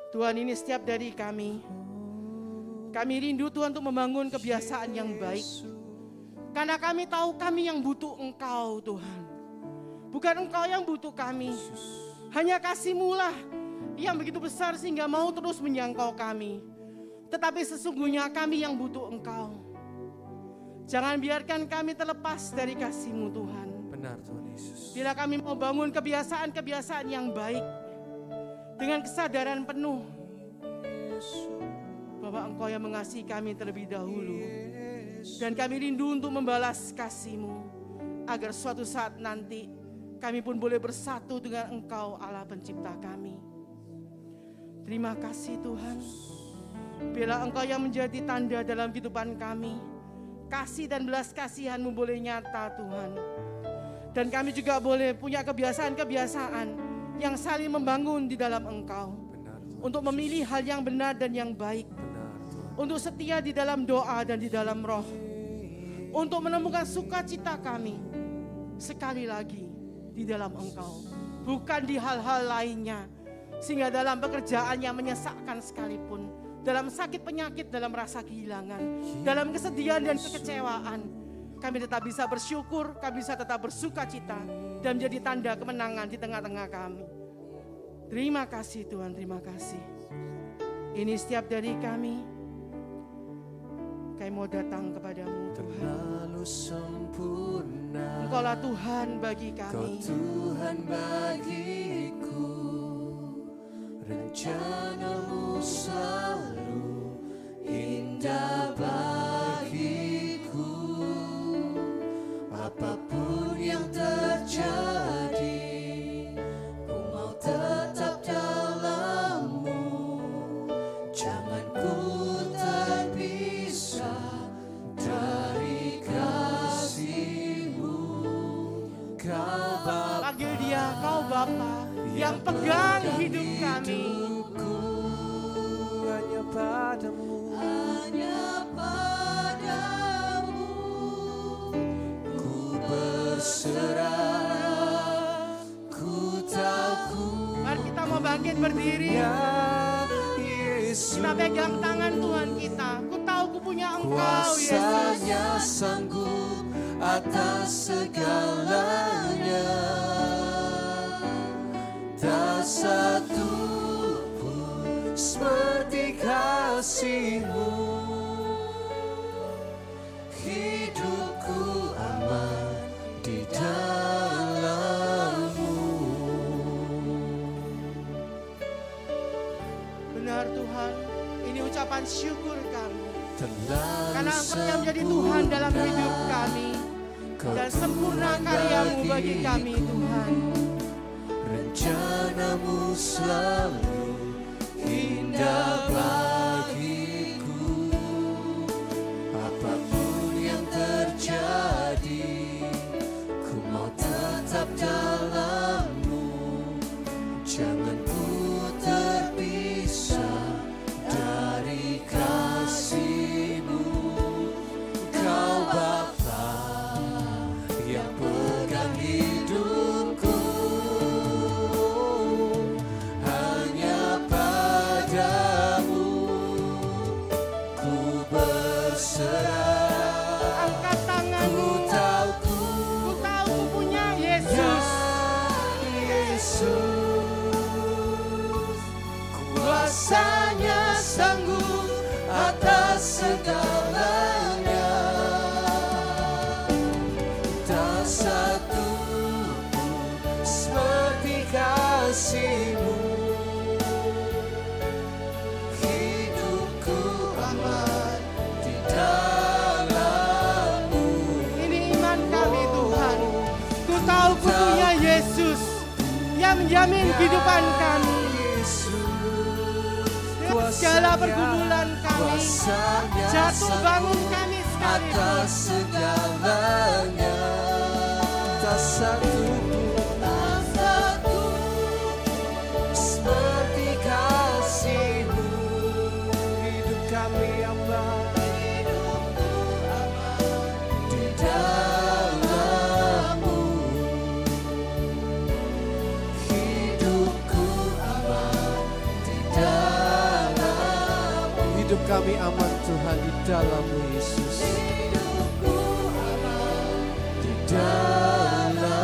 Tuhan, ini setiap dari kami Kami rindu Tuhan untuk membangun kebiasaan yang baik. Karena kami tahu kami yang butuh Engkau Tuhan. Bukan Engkau yang butuh kami. Hanya kasih-Mu lah yang begitu besar sehingga mau terus menjangkau kami. Tetapi sesungguhnya kami yang butuh Engkau. Jangan biarkan kami terlepas dari kasih-Mu Tuhan. Benar Tuhan Yesus. Bila kami mau bangun kebiasaan-kebiasaan yang baik dengan kesadaran penuh bahwa Engkau yang mengasihi kami terlebih dahulu, dan kami rindu untuk membalas kasih-Mu agar suatu saat nanti kami pun boleh bersatu dengan Engkau Allah pencipta kami. Terima kasih Tuhan. Bila Engkau yang menjadi tanda dalam kehidupan kami, kasih dan belas kasihan-Mu boleh nyata Tuhan. Dan kami juga boleh punya kebiasaan-kebiasaan yang saling membangun di dalam Engkau. Untuk memilih hal yang benar dan yang baik. Untuk setia di dalam doa dan di dalam roh. Untuk menemukan sukacita kami sekali lagi di dalam Engkau. Bukan di hal-hal lainnya. Sehingga dalam pekerjaan yang menyesakkan sekalipun. Dalam sakit penyakit, dalam rasa kehilangan. Dalam kesedihan dan kekecewaan. Kami tetap bisa bersyukur, kami bisa tetap bersuka cita dan menjadi tanda kemenangan di tengah-tengah kami. Terima kasih Tuhan, terima kasih. Ini setiap dari kami mau datang kepadamu Tuhan. Terlalu sempurna. Engkaulah Tuhan bagi kami. Kau Tuhan bagiku. Rencana-Mu selalu indah bagiku. Apapun yang terjadi, ku mau tetap dalam-Mu. Jangan ku terpisah dari kasih-Mu. Kau Bapa, panggil Dia, Kau Bapa yang pegang hidup kami. Hanya padamu, Hanya padamu ku berserah. Ku tahu ku Mari kita mau bangkit berdiri. ya Yesus. Kita pegang tangan Tuhan kita. Ku tahu ku punya Engkau Yesus. Kuasanya sanggup atas segalanya. Tak satu pun seperti kasih-Mu. Hidupku aman di dalam-Mu. Benar Tuhan, ini ucapan syukur kami. Terlalu Karena Engkau yang menjadi Tuhan dalam hidup kami. Dan sempurna karya-Mu bagi kami Tuhan. Rencana-Mu selalu indah bagiku. Apapun yang terjadi, ku mau tetap dalam-Mu. Jangan ku terpisah dari kasih-Mu. Kau Bapa yang pegang hidupku. Hanya padamu ku berserah. Angkat tanganmu. Ku tahu Ku tahu ku punya Yesus. Yesus. Kuasanya sanggup atas segalanya. Tak satu pun seperti kasih-Mu. Hidupku aman di dalam-Mu. Ini iman kami Tuhan. Ku tahu ku punya Yesus yang menjamin kehidupan kami. Dengan segala pergumulan kami, jatuh bangun kami sekalipun. Atas segalanya. Tak satu seperti kasih-Mu. Hidup kami aman di dalam-Mu. Hidupku aman di dalam-Mu. Hidup kami aman Yesus, hidupku aman di dalam-Mu.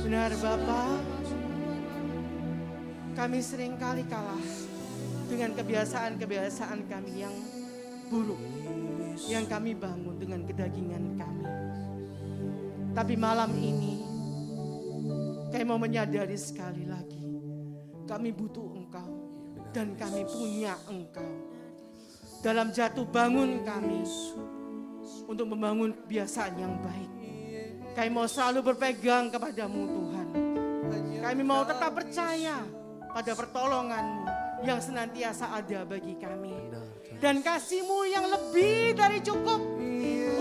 Benar Bapa, kami seringkali kalah dengan kebiasaan-kebiasaan kami yang buruk, yang kami bangun dengan kedagingan kami. Tapi malam ini, kami mau menyadari sekali lagi, kami butuh Engkau dan kami punya Engkau. Dalam jatuh bangun kami untuk membangun kebiasaan yang baik. Kami mau selalu berpegang kepadamu Tuhan. Kami mau tetap percaya pada pertolongan-Mu yang senantiasa ada bagi kami. Dan kasih-Mu yang lebih dari cukup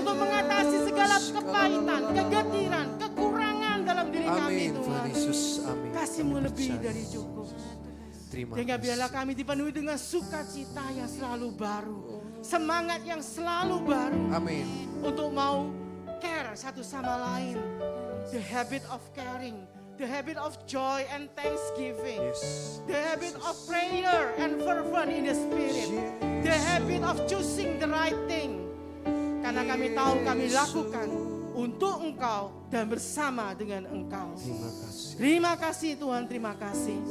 untuk mengatasi segala kepahitan, kegetiran, kekurangan dalam diri kami Tuhan. Kasih-Mu lebih dari cukup. Sehingga biarlah kami dipenuhi dengan sukacita yang selalu baru. Semangat yang selalu baru. Amin. Untuk mau care satu sama lain. The habit of caring. The habit of joy and thanksgiving. Yes. The habit of prayer and fervent in the spirit. The habit of choosing the right thing. Karena kami tahu kami lakukan untuk Engkau dan bersama dengan Engkau. Terima kasih Tuhan, terima kasih.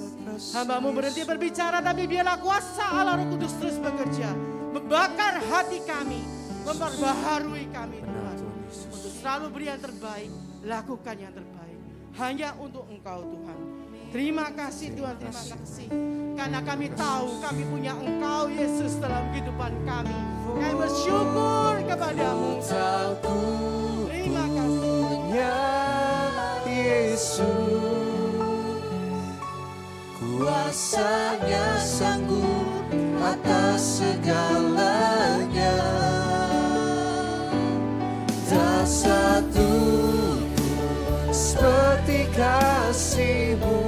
Hamba-Mu berhenti berbicara, tapi biarlah kuasa Allah Roh Kudus terus bekerja. Membakar hati kami, memperbaharui kami Tuhan. Untuk selalu beri yang terbaik, lakukan yang terbaik. Hanya untuk Engkau Tuhan. Terima kasih Tuhan, terima kasih. Karena kami tahu kami punya Engkau Yesus dalam kehidupan kami. Kami bersyukur kepadamu. Terima kasih. Yesus, kuasa-Nya sanggup atas segalanya. Tak satu seperti kasih-Mu,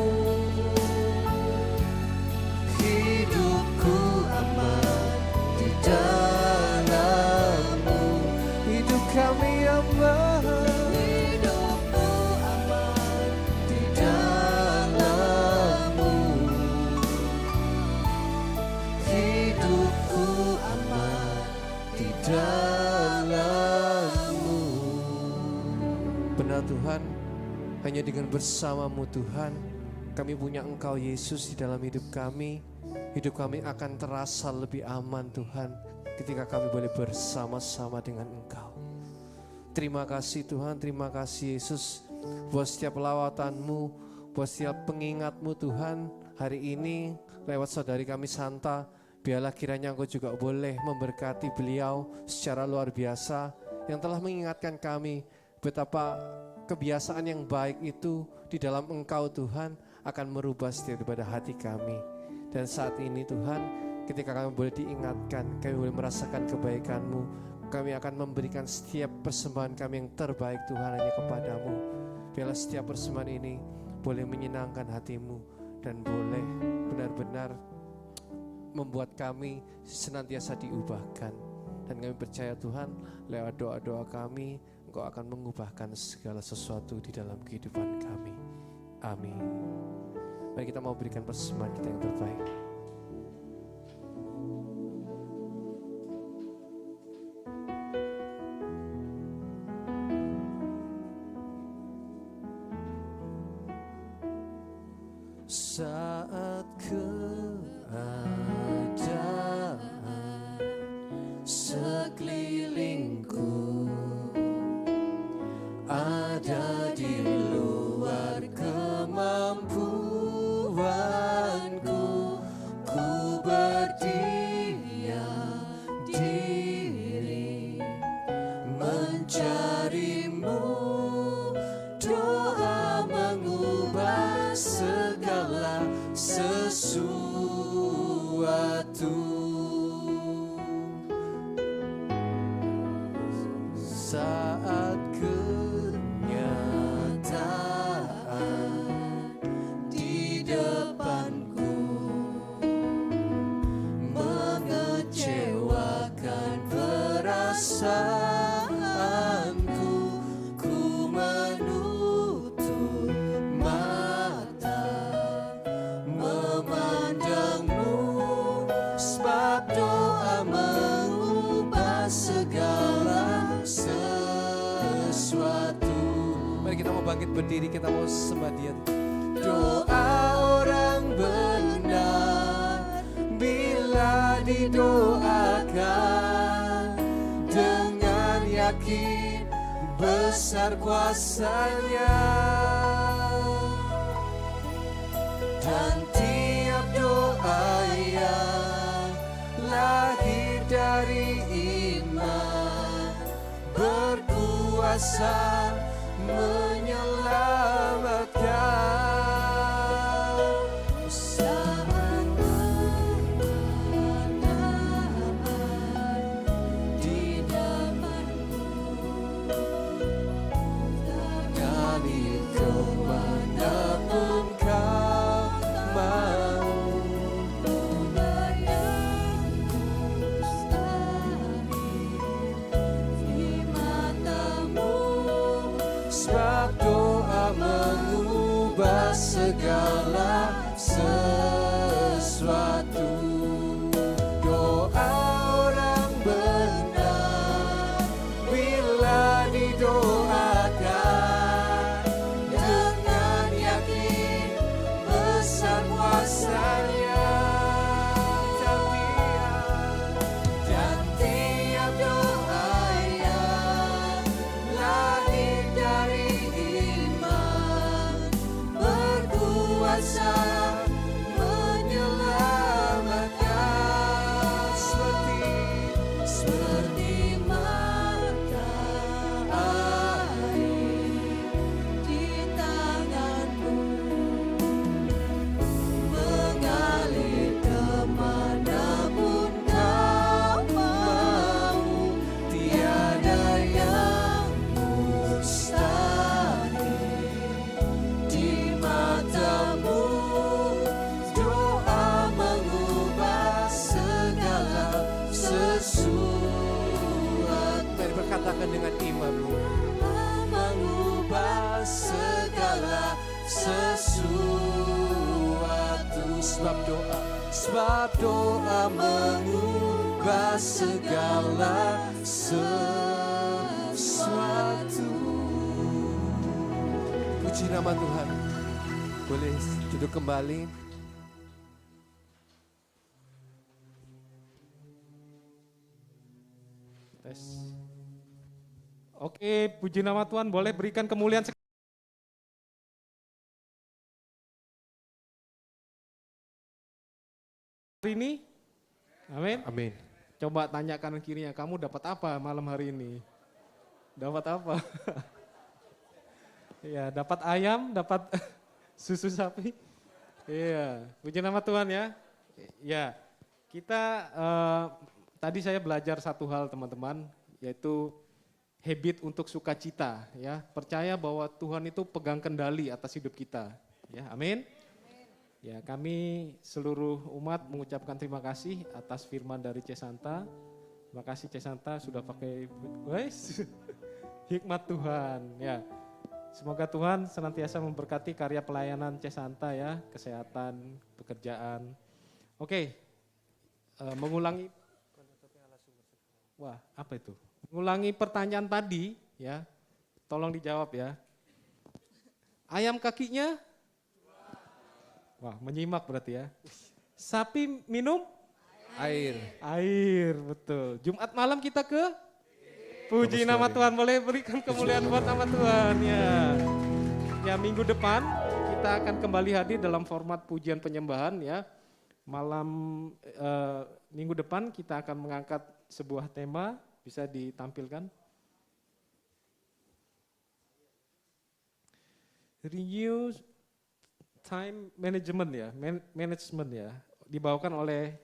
hidupku aman di dalam-Mu, hidup kami aman, hidupku aman di dalam-Mu, hidupku aman di dalam-Mu. Benar Tuhan, hanya dengan bersama-Mu Tuhan, kami punya Engkau Yesus di dalam hidup kami. Hidup kami akan terasa lebih aman Tuhan, ketika kami boleh bersama-sama dengan Engkau. Terima kasih Tuhan, terima kasih Yesus, buat setiap lawatan-Mu, buat setiap pengingat-Mu Tuhan. Hari ini lewat saudari kami Santa, biarlah kiranya Engkau juga boleh memberkati beliau secara luar biasa, yang telah mengingatkan kami betapa kebiasaan yang baik itu di dalam Engkau Tuhan akan merubah setiap daripada hati kami. Dan saat ini Tuhan, ketika kami boleh diingatkan, kami boleh merasakan kebaikan-Mu, kami akan memberikan setiap persembahan kami yang terbaik Tuhan hanya kepadamu. Biarlah setiap persembahan ini boleh menyenangkan hati-Mu dan boleh benar-benar membuat kami senantiasa diubahkan. Dan kami percaya Tuhan, lewat doa-doa kami, Engkau akan mengubahkan segala sesuatu di dalam kehidupan kami. Amin. Mari kita mau berikan persembahan kita yang terbaik. Saat keadaan sekelilingku ada di luar kemampuan, sesuatu. Saat kenyataan di depanku mengecewakan perasaanku, ku menutup mata memandangmu, sebab doa mengubah segala sesuatu. Mari kita mau bangkit berdiri, kita mau sembah Dia. Doa orang benar bila didoakan dengan yakin besar kuasa-Nya, dan tiap doa yang lahir dari iman berkuasa menyelamatkan. Saat keadaan di depanku mengalir kemanapun kau mau, Mudah yang mustahil di matamu, sebab doa mengubah segala sesuatu. Doa orang benar bila didoakan dengan yakin besar kuasa-Nya, dan tiap doa yang lahir dari iman berkuasa menyelamatkan, seperti mata air di tanganmu, mengalir kemanapun kau mau. Tiada yang mustahil di matamu. Doa mengubah segala sesuatu. Mari berkatakan dengan imanmu. Mengubah segala sesuatu. Sebab doa mengubah segala sesuatu. Puji nama Tuhan. Boleh duduk kembali. Tes. Oke, puji nama Tuhan, boleh berikan kemuliaan hari ini. Amin. Amin. Coba tanya kanan kirinya, kamu dapat apa malam hari ini? Dapat apa? Ya, dapat ayam, dapat susu sapi. Iya, puji nama Tuhan ya. Ya, kita tadi saya belajar satu hal teman-teman, yaitu habit untuk sukacita. Ya, percaya bahwa Tuhan itu pegang kendali atas hidup kita. Ya, amin. Ya, kami seluruh umat mengucapkan terima kasih atas firman dari Cesanta. Terima kasih Cesanta sudah pakai guys. Hikmat Tuhan ya. Semoga Tuhan senantiasa memberkati karya pelayanan Cesanta ya, kesehatan, pekerjaan. Oke, mengulangi. Wah, apa itu? Mengulangi pertanyaan tadi ya. Tolong dijawab ya. Ayam kakinya? Wah, menyimak berarti ya. Sapi minum? Air. Air, betul. Jumat malam kita ke? Puji nama Tuhan, boleh berikan kemuliaan buat nama Tuhan ya. Ya, minggu depan kita akan kembali hadir dalam format pujian penyembahan ya. Malam minggu depan kita akan mengangkat sebuah tema, bisa ditampilkan. Renew time management ya, management ya, dibawakan oleh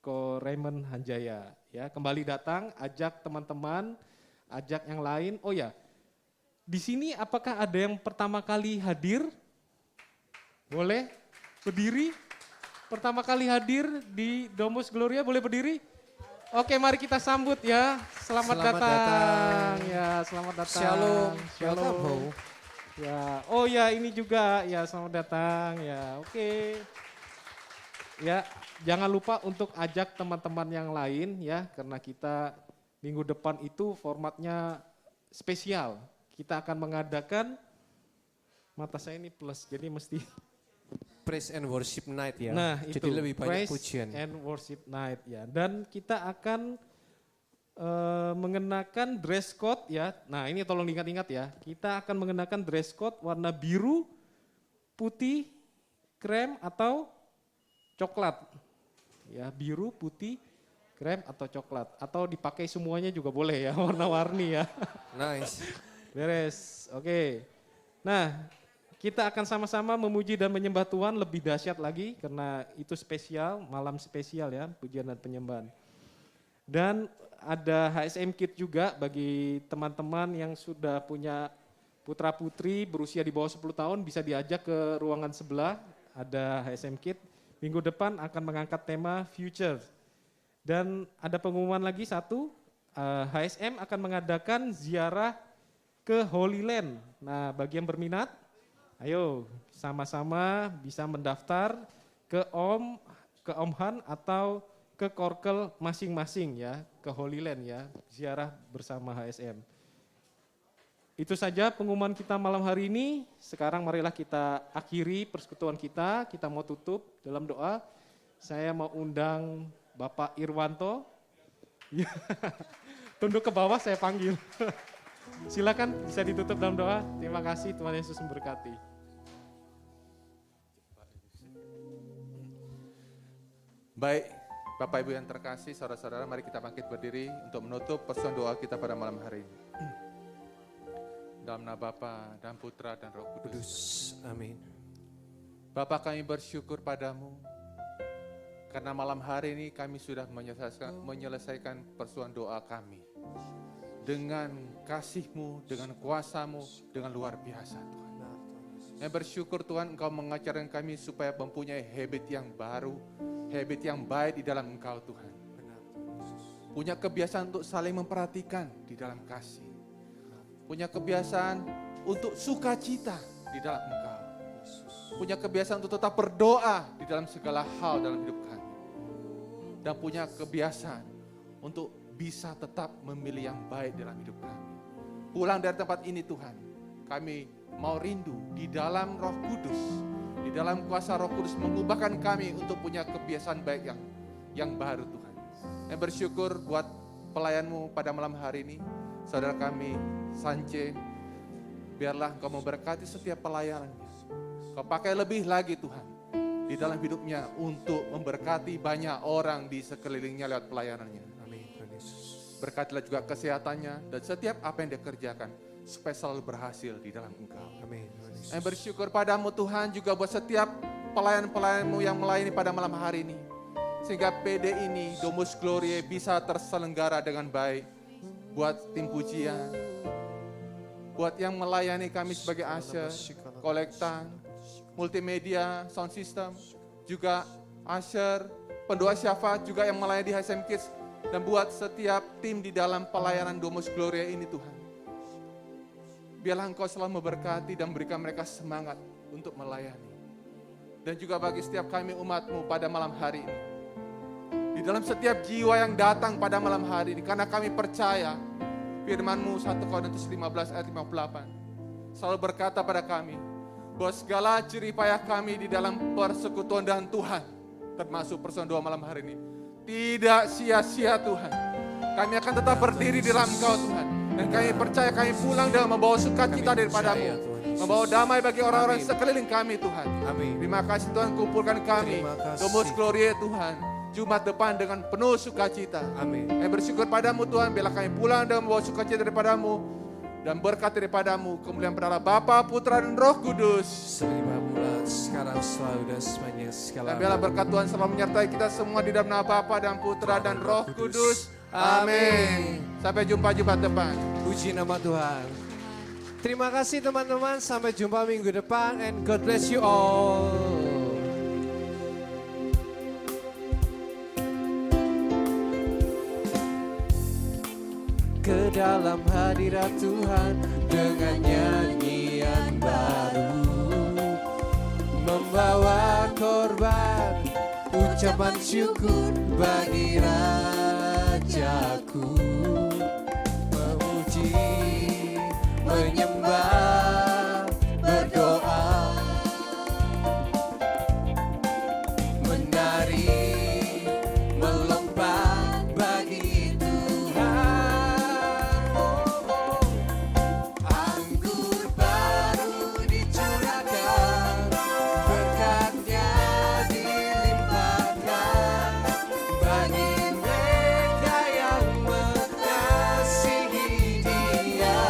Ko Raymond Hanjaya. Ya, kembali datang, ajak teman-teman, ajak yang lain. Oh ya, di sini apakah ada yang pertama kali hadir? Boleh berdiri? Pertama kali hadir di Domus Gloria, boleh berdiri? Oke, mari kita sambut ya. Selamat datang. Ya, selamat datang. Shalom. Shalom. Welcome. Ya, oh ya ini juga ya selamat datang ya. Oke. Ya, jangan lupa untuk ajak teman-teman yang lain ya, karena kita minggu depan itu formatnya spesial. Kita akan mengadakan, mata saya ini plus, jadi mesti. Praise and Worship Night ya. Nah, Jadi itu lebih banyak Praise pujian. and Worship Night ya. Dan kita akan mengenakan dress code ya. Nah, ini tolong diingat-ingat ya. Kita akan mengenakan dress code warna biru, putih, krem atau coklat. Ya, biru, putih, krem atau coklat, atau dipakai semuanya juga boleh ya, warna-warni ya. Nice. Beres. Oke. Nah, kita akan sama-sama memuji dan menyembah Tuhan lebih dahsyat lagi karena itu spesial, malam spesial ya, pujian dan penyembahan. Dan ada HSM Kit juga bagi teman-teman yang sudah punya putra-putri berusia di bawah 10 tahun bisa diajak ke ruangan sebelah, ada HSM Kit. Minggu depan akan mengangkat tema Future. Dan ada pengumuman lagi satu, HSM akan mengadakan ziarah ke Holy Land. Nah, bagi yang berminat, ayo sama-sama bisa mendaftar ke Om Han atau ke Korkel masing-masing ya, ke Holy Land ya, ziarah bersama HSM. Itu saja pengumuman kita malam hari ini. Sekarang marilah kita akhiri persekutuan kita mau tutup dalam doa. Saya mau undang Bapak Irwanto. Tunduk ke bawah saya panggil. Silakan bisa ditutup dalam doa. Terima kasih, Tuhan Yesus memberkati. Baik, Bapak Ibu yang terkasih, saudara-saudara, mari kita bangkit berdiri untuk menutup persekutuan doa kita pada malam hari ini. Dalam nama Bapa dan Putra dan Roh Kudus. Kudus. Amin. Bapa, kami bersyukur padamu karena malam hari ini kami sudah menyelesaikan persekutuan doa kami. Dengan kasih-Mu, dengan kuasa-Mu, dengan luar biasa Tuhan. Kami bersyukur Tuhan Engkau mengajarkan kami supaya mempunyai habit yang baru, habit yang baik di dalam Engkau Tuhan. Punya kebiasaan untuk saling memperhatikan di dalam kasih. Punya kebiasaan untuk sukacita di dalam Engkau. Punya kebiasaan untuk tetap berdoa di dalam segala hal dalam hidup kami. Dan punya kebiasaan untuk bisa tetap memilih yang baik dalam hidup kami. Pulang dari tempat ini Tuhan, kami mau rindu di dalam Roh Kudus, di dalam kuasa Roh Kudus mengubahkan kami untuk punya kebiasaan baik yang baru Tuhan. Yang bersyukur buat pelayan-Mu pada malam hari ini, saudara kami Sance, biarlah Engkau memberkati setiap pelayanannya. Kau pakai lebih lagi Tuhan di dalam hidupnya untuk memberkati banyak orang di sekelilingnya lewat pelayanannya. Berkatilah juga kesehatannya dan setiap apa yang dia kerjakan supaya selalu berhasil di dalam Engkau. Amin. Kami bersyukur padamu Tuhan juga buat setiap pelayan-pelayan-Mu yang melayani pada malam hari ini. Sehingga PD ini, Domus Gloria bisa terselenggara dengan baik. Buat tim pujian, buat yang melayani kami sebagai usher, kolektan, multimedia, sound system, juga usher, pendoa syafaat juga yang melayani di HSM Kids. Dan buat setiap tim di dalam pelayanan Domus Gloria ini Tuhan. Biarlah Engkau selalu memberkati dan memberikan mereka semangat untuk melayani. Dan juga bagi setiap kami umat-Mu pada malam hari ini. Di dalam setiap jiwa yang datang pada malam hari ini. Karena kami percaya firman-Mu 1 Korintus 15 ayat 58. Selalu berkata pada kami. Bahwa segala jerih payah kami di dalam persekutuan dengan Tuhan. Termasuk persekutuan doa malam hari ini. Tidak sia-sia Tuhan. Kami akan tetap berdiri di dalam Engkau Tuhan. Dan kami percaya kami pulang dengan membawa sukacita daripada-Mu. Membawa damai bagi orang-orang sekeliling kami Tuhan. Amin. Terima kasih Tuhan, kumpulkan kami. Domus Gloria Tuhan. Jumat depan dengan penuh sukacita. Amin. Kami bersyukur padamu Tuhan, bila kami pulang dengan membawa sukacita daripada-Mu. dan berkat daripadamu, kemuliaan pada Bapa, Putra, dan Roh Kudus. Selima bulan sekarang selalu dan semuanya segala. Dan biarlah berkat Tuhan selalu menyertai kita semua di dalam nama Bapa dan Putra dan Roh Kudus. Amin. Sampai jumpa depan. Puji nama Tuhan. Terima kasih teman-teman, sampai jumpa minggu depan and God bless you all. Ke dalam hadirat Tuhan dengan nyanyian baru, membawa korban ucapan syukur bagi Rajaku, memuji, menyembah, berdoa, menari, melompat bagi Tuhan. Anggur baru dicurahkan, berkatnya dilimpahkan bagi mereka yang mengasihi Dia.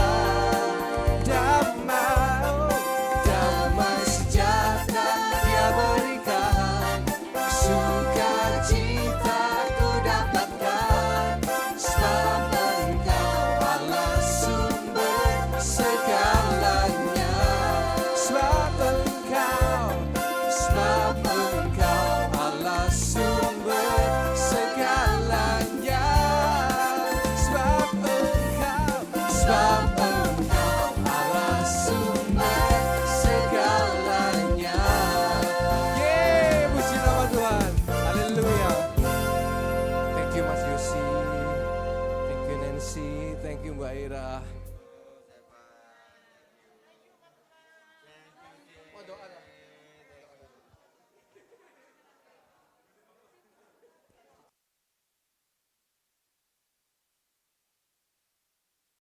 Damai sejahtera Dia berikan, sukacita ku dapatkan, sebab Engkau Allah sumber segalanya. Sebab Engkau Allah sumber segalanya. Sebab Engkau Allah sumber segalanya. Yeay, puji nama Tuhan. Haleluya. Thank you Mas Yosi. Thank you Nancy. Thank you Mbak Ira.